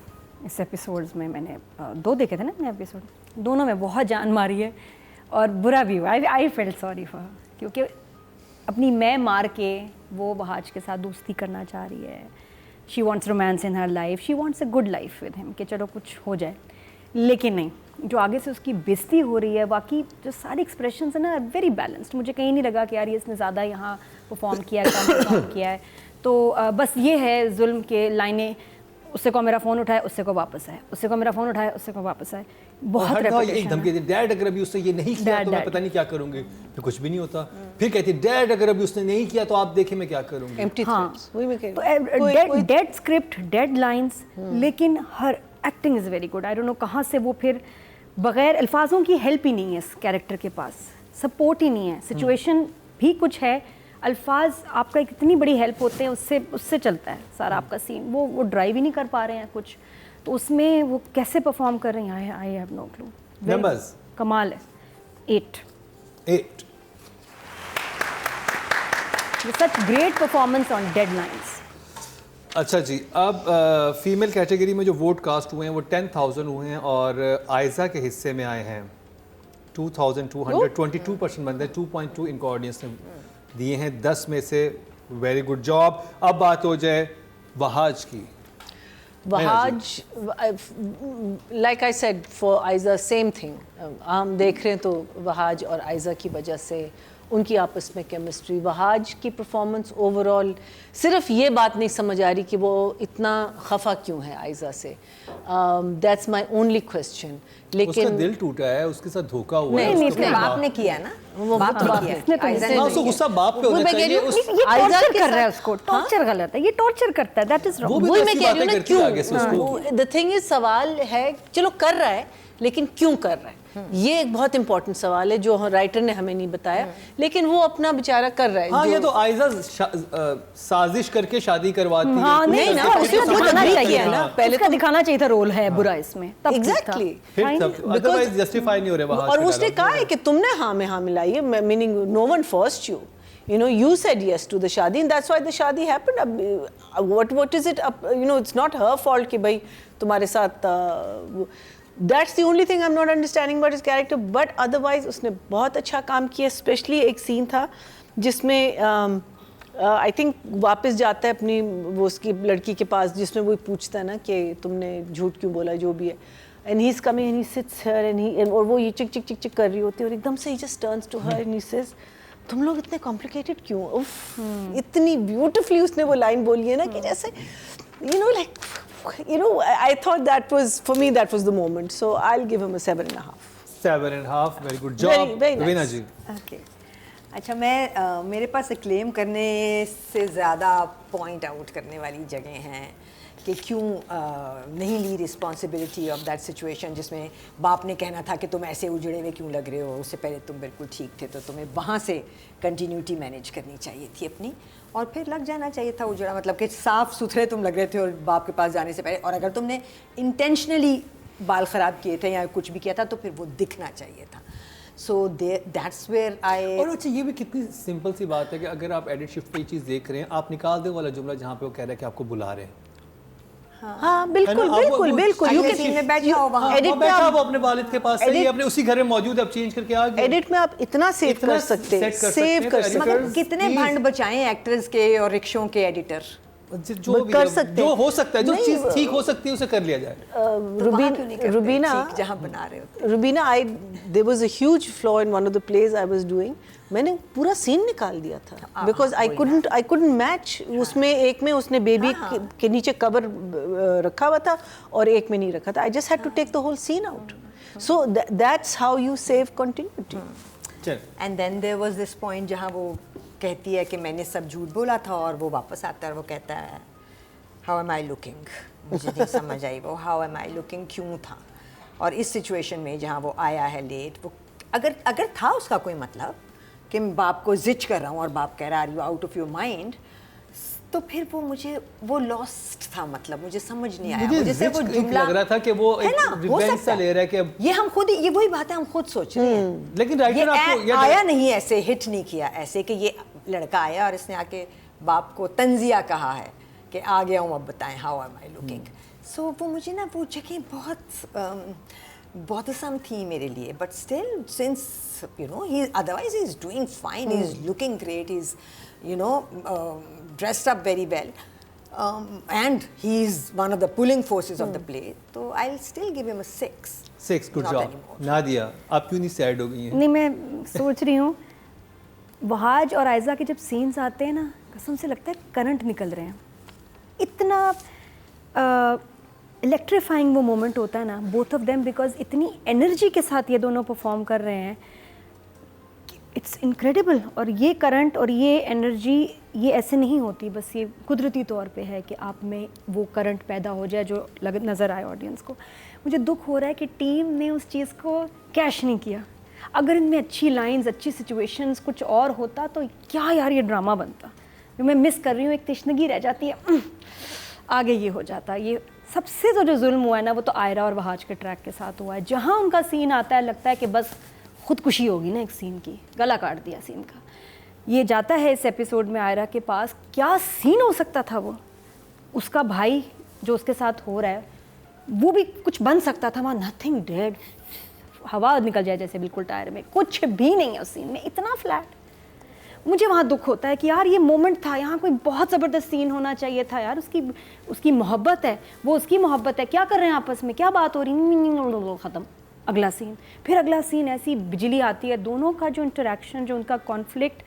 S4: इस एपिसोड्स में। मैंने 2 देखे थे ना एपिसोड, दोनों में बहुत जान मारी है और बुरा भी हुआ। आई फेल्ट सॉरी फॉर, क्योंकि अपनी मैं मार के वो वहाज के साथ दोस्ती करना चाह रही है। She wants romance in her life, she wants a good life with him, कि चलो कुछ हो जाए, लेकिन नहीं, जो आगे से उसकी बेइज्जती हो रही है। बाकी जो सारे एक्सप्रेशंस हैं ना, वेरी बैलेंस्ड। मुझे कहीं नहीं लगा कि यार ये इसने ज़्यादा यहाँ परफॉर्म किया है, कम परफॉर्म किया है। तो बस ये है जुल्म के लाइनें, उससे को मेरा फ़ोन उठाए, उससे को वापस आए, उससे को मेरा फ़ोन उठाए, उससे को वापस आए। बहुत
S1: एक
S4: रेपिटेशन
S1: धमकी दी, डैड अगर अभी उसने ये नहीं किया तो मैं पता नहीं क्या करूंगी, फिर कुछ भी नहीं होता। फिर कहती डैड अगर अभी उसने नहीं किया तो आप देखें मैं क्या करूंगी।
S2: एम्प्टी
S4: हाँ,
S2: थ्रेड्स, वही मैं कह रही हूँ।
S4: डेड स्क्रिप्ट, डेड लाइंस, लेकिन her acting is very good. I don't no कहाँ से वो फिर बगैर अल्फाजों की हेल्प ही नहीं है इस कैरेक्टर के पास, सपोर्ट ही नहीं है, सिचुएशन भी कुछ है, अल्फाज आपका एक इतनी बड़ी हेल्प होते हैं, उससे चलता है सारा आपका सीन। वो ड्राइव ही नहीं कर पा रहे हैं कुछ, तो उसमें वो कैसे परफॉर्म कर रहे हैं, I have no clue.
S1: Numbers
S4: कमाल है। 8 such great performance on deadlines.
S1: अच्छा जी, अब फीमेल कैटेगरी में जो वोट कास्ट हुए हैं वो 10,000 हुए हैं और आयजा के हिस्से में आए हैं 2,222% बनते हैं। 2.2 इनको ऑडियंस ने दिए हैं 10 में से। Very good job. अब बात हो जाए वहाज की।
S2: Wahaj, like I said for Ayeza same thing, हम देख रहे हैं तो वहाज और आयजा की वजह से उनकी आपस में केमिस्ट्री, वहाज की परफॉर्मेंस ओवरऑल, सिर्फ ये बात नहीं समझ आ रही कि वो इतना खफा क्यों है आयजा से। That's my only question.
S1: उसका
S2: लेकिन
S1: दिल टूटा है, उसके साथ धोखा हुआ है।
S2: नहीं,
S3: उसके बाप ने किया ना,
S2: वो
S3: बाप
S2: तो
S3: ने
S2: बाप
S3: किया।
S2: ने किया।
S3: आयजा
S1: हाँ,
S3: ने
S1: उसको
S3: किया।
S1: गुस्सा बाप पे
S2: वो
S1: होना
S2: मैं कह रही
S1: चाहिए।
S2: हूँ,
S4: ये
S2: आयजा
S4: टॉर्चर
S2: के
S4: कर रहा है
S2: साथ-
S4: उसको, टॉर्चर गलत है, ये टॉर्चर करता है, दैट इज
S1: वो
S4: रॉन्ग।
S1: भी
S2: वही
S1: तो
S2: मैं
S1: ऐसी
S2: कह रही हूँ
S1: बातें
S2: ना,
S1: करती है आगे से उसको।
S2: क्यों। द थिंग इज, सवाल है, चलो कर रहा है लेकिन क्यों कर रहा है, ये एक बहुत इंपॉर्टेंट सवाल है जो राइटर ने हमें नहीं बताया, लेकिन वो अपना बेचारा कर रहा है।
S1: हाँ,
S2: जो-
S1: ये तो आयजा साजिश करके शादी करवाती है।
S4: हाँ,
S1: कुछ
S4: नहीं
S1: ऐसे
S4: ना,
S1: करके
S4: उसने
S1: समझ
S4: दिखाना
S1: नहीं
S4: चाहिए
S1: आता।
S4: ना,
S2: पहले
S4: पहले
S2: तो-
S4: दिखाना चाहिए था रोल है बुरा इसमें, तब ठीक था।
S2: Exactly.
S1: फिर
S4: Fine.
S1: तब अदरवाइज जस्टिफाई नहीं हो रहा वहां।
S2: और उसने कहा है कि तुमने हाँ में हाँ मिलाई है, meaning no one forced you, you know, you said yes to the shadi and that's why the shadi happened. What is it, you know, it's not her fault कि भाई तुम्हारे साथ that's the only thing I'm not understanding about his character, but otherwise उसने बहुत अच्छा काम किया। स्पेशली एक सीन था जिसमें आई थिंक वापस जाता है अपनी वो उसकी लड़की के पास, जिसमें वो पूछता है ना कि तुमने झूठ क्यों बोला, जो भी है, and he's coming and he sits here and और वो ये चिक चिक चिक चिक कर रही होती है और एकदम से he just turns to her and he says, तुम लोग इतने कॉम्प्लिकेटेड क्यों। उफ, इतनी ब्यूटिफुली उसने वो लाइन बोली है ना कि जैसे you know, like, you know, I thought that was, for me that was the moment, so I'll give him a 7.5.
S1: 7.5, very good job.
S2: Very nice.
S1: Raveena ji.
S3: Okay, अच्छा, मैं मेरे पास क्लेम करने से ज़्यादा पॉइंट आउट करने वाली जगह हैं, कि क्यों नहीं ली रिस्पॉन्सिबिलिटी ऑफ दैट सिचुएशन जिसमें बाप ने कहना था कि तुम ऐसे उजड़े हुए क्यों लग रहे हो, उससे पहले तुम बिल्कुल ठीक थे, तो तुम्हें वहाँ से कंटिन्यूटी मैनेज करनी चाहिए थी अपनी, और फिर लग जाना चाहिए था उजड़ा, मतलब कि साफ़ सुथरे तुम लग रहे थे और बाप के पास जाने से पहले, और अगर तुमने इंटेंशनली बाल ख़राब किए थे या कुछ भी किया था तो फिर वो दिखना चाहिए था. So that's where I.
S1: और अच्छा ये भी कितनी सिंपल सी बात है कि अगर आप एडिट शिफ्ट पे ये चीज़ देख रहे हैं, आप निकाल दो वाला जुमला जहाँ पे वो कह रहा है कि आपको बुला रहे हैं.
S2: हाँ बिल्कुल बिल्कुल बिल्कुल.
S3: यू कैन में बैठ जाओ वहाँ,
S2: एडिट में
S1: बैठा
S2: आप
S1: वो अपने वालिद के पास सही है, अपने उसी घर में मौजूद है, अब चेंज करके आ गए.
S2: एडिट में आप इतना सेव
S1: इतना
S2: कर सकते हैं,
S1: set कर
S2: सेव
S1: सकते
S2: कर
S1: हैं,
S2: सकते
S1: तो
S2: हैं.
S3: मगर कितने
S1: Please.
S3: भंड बचाएं एक्टर्स के और रिक्शों के एडिटर.
S1: जो भी
S2: कर सकते
S1: जो
S2: हैं.
S1: हो सकता है, जो
S2: नहीं,
S1: चीज़ ठीक हो सकती है उसे कर लिया जाए.
S2: रुबीना
S3: जहाँ बना रहे होते.
S2: Rubina I there was a huge flaw in one of the plays I was doing. मैंने पूरा सीन निकाल दिया था बिकॉज आई कुडंट मैच. उसमें एक में उसने बेबी के नीचे कवर रखा हुआ था और एक में नहीं रखा था. I just had to take the whole scene out. So that's how you save continuity.
S1: चल
S3: and then there was this point जहाँ वो कहती है कि मैंने सब झूठ बोला था, और वो वापस आता है और वो कहता है हाउ एम आई लुकिंग. मुझे नहीं समझ आई वो हाउ एम आई लुकिंग क्यों था. और इस सिचुएशन में जहाँ वो आया है लेट, वो अगर था उसका कोई मतलब कि मैं बाप को जिच कर रहा हूँ और बाप कह रहा है are you out of your mind, तो फिर वो मुझे वो लॉस्ट था. मतलब मुझे समझ नहीं आया. मुझे सिर्फ वो जुमला
S1: लग रहा था कि वो
S3: है
S1: एक
S3: ना, हो
S1: रिवेंज
S3: सकता
S1: सा ले रहा है कि अब
S3: ये हम खुद ये वही बात है हम खुद सोच रहे हैं.
S1: लेकिन
S3: ये
S1: राइटर आपको ये
S3: आया नहीं ऐसे, हिट नहीं किया ऐसे कि ये लड़का आया और इसने आके बाप को तंजिया कहा है कि आ गया हूँ अब बताएं हाउ एम आई लुकिंग. सो वो मुझे ना वो जगह बहुत bothersome थी मेरे लिए. But still since you know he otherwise he is doing fine, he is looking great, he is you know dressed up very well, and he is one of the pulling forces of the play. So I'll still give him a 6.
S1: 6 good
S3: Not
S1: job.
S3: anymore.
S1: Nadia आप क्यों नहीं सैड हो गई हैं?
S4: नहीं, मैं सोच रही हूँ वहाज और आयजा के जब सीन्स आते हैं ना, कसम से लगता है करंट निकल रहे हैं. इतना इलेक्ट्रीफाइंग वो मोमेंट होता है ना, बोथ ऑफ देम, बिकॉज इतनी एनर्जी के साथ ये दोनों परफॉर्म कर रहे हैं. It's incredible. और ये करंट और ये एनर्जी ये ऐसे नहीं होती, बस ये कुदरती तौर पे है कि आप में वो करंट पैदा हो जाए जो नज़र आए ऑडियंस को. मुझे दुख हो रहा है कि टीम ने उस चीज़ को कैश नहीं किया. अगर इनमें अच्छी लाइंस, अच्छी सिचुएशंस कुछ और होता तो क्या यार ये ड्रामा बनता. जो मैं मिस कर रही हूँ, एक तशनगी रह जाती है, आगे ये हो जाता. ये सबसे जो जुल्म हुआ है ना, वो तो आयरा और वहाज के ट्रैक के साथ हुआ है. जहाँ उनका सीन आता है लगता है कि बस खुदकुशी होगी ना एक सीन की, गला काट दिया सीन का. ये जाता है इस एपिसोड में आयरा के पास, क्या सीन हो सकता था. वो उसका भाई जो उसके साथ हो रहा है वो भी कुछ बन सकता था. वहाँ नथिंग डेड, हवा निकल जाए जैसे बिल्कुल टायर में, कुछ भी नहीं है उस सीन में, इतना फ्लैट. मुझे वहाँ दुख होता है कि यार ये मोमेंट था, यहाँ कोई बहुत ज़बरदस्त सीन होना चाहिए था यार. उसकी मोहब्बत है, वो उसकी मोहब्बत है, क्या कर रहे हैं आपस में, क्या बात हो रही, ख़त्म. अगला सीन, फिर अगला सीन, ऐसी बिजली आती है. दोनों का जो इंटरेक्शन, जो उनका कॉन्फ्लिक्ट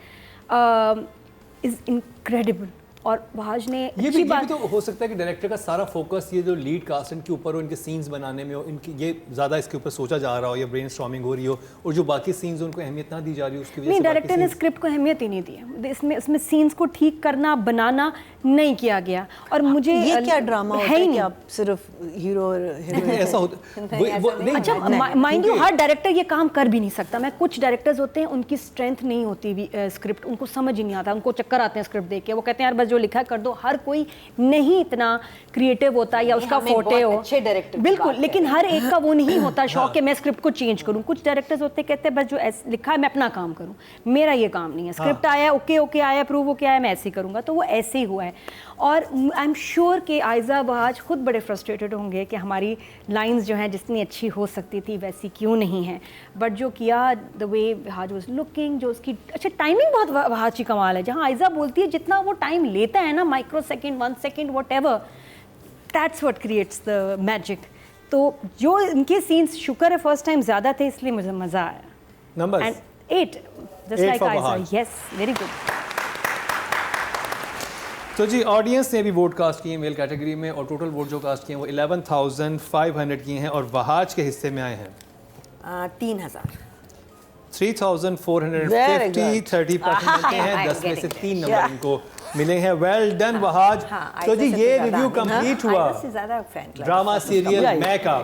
S4: इज़ इनक्रेडिबल. और वहाज ने
S1: ये भी तो हो सकता है कि डायरेक्टर का सारा फोकस ये जो लीड कास्ट इनके ऊपर हो, इनके सीन्स बनाने में हो, इनकी ये ज़्यादा इसके ऊपर सोचा जा रहा हो या ब्रेनस्टॉर्मिंग हो रही हो, और जो बाकी सीन्स उनको अहमियत ना दी जा रही हो उसकी वजह
S4: नहीं,
S1: से
S4: डायरेक्टर ने स्क्रिप्ट को अहमियत ही नहीं दी है. इसमें सीन्स को ठीक करना, बनाना नहीं किया गया. और मुझे
S2: ये क्या ड्रामा होता
S4: है ही
S2: है कि
S4: नहीं.
S2: आप सिर्फ हीरो और
S1: लेकिन ऐसा होता
S4: अच्छा, माइंड यू, हर डायरेक्टर ये काम कर भी नहीं सकता. मैं कुछ डायरेक्टर्स होते हैं उनकी स्ट्रेंथ नहीं होती स्क्रिप्ट, उनको समझ ही नहीं आता, उनको चक्कर आते हैं स्क्रिप्ट देख के. वो कहते हैं यार बस जो लिखा है कर दो. हर कोई नहीं इतना क्रिएटिव होता या उसका फोटे हो,
S3: अच्छे डायरेक्टर
S4: बिल्कुल, लेकिन हर एक का वो नहीं होता शौक है मैं स्क्रिप्ट को चेंज करूं. कुछ डायरेक्टर्स होते कहते हैं बस जो लिखा है मैं अपना काम करूं. मेरा ये काम नहीं है. स्क्रिप्ट आया, ओके आया, अप्रूव होके आया, मैं ऐसे ही करूंगा. तो वो ऐसे ही हुआ है. और आई एम श्योर कि आयजा वहाज खुद बड़े फ्रस्ट्रेटेड होंगे कि हमारी लाइंस जो हैं जितनी अच्छी हो सकती थी वैसी क्यों नहीं है. बट जो किया, the way Wahaj was looking, जो उसकी अच्छा टाइमिंग बहुत वहाज की कमाल है. जहाँ आयजा बोलती है जितना वो टाइम लेता है ना, micro second, 1 second, what ever, that's what creates the magic. तो जो इनके सीन्स शुक्र है फर्स्ट टाइम ज़्यादा थे, इसलिए मुझे मज़ा आया.
S1: Number
S4: and 8 just like Ayeza. Yes, very good.
S1: तो जी ऑडियंस ने भी वोट कास्ट किए मेल कैटेगरी में, और टोटल वोट जो कास्ट किए हैं वो 11,500 किए हैं, और वहाज के हिस्से में आए हैं
S3: 3,000.
S1: 3,450. 30% मिलते हैं. 10 में से 3 नंबर इनको मिले हैं। Well done Wahaj.
S3: हाँ,
S1: तो जी
S3: आयशा से
S1: ये
S3: ज्यादा
S1: रिव्यू
S3: आमिर,
S1: कंप्लीट
S3: हाँ,
S1: हुआ
S3: आयशा से ज्यादा fan club
S1: drama serial
S2: Yeah,
S1: मैं का।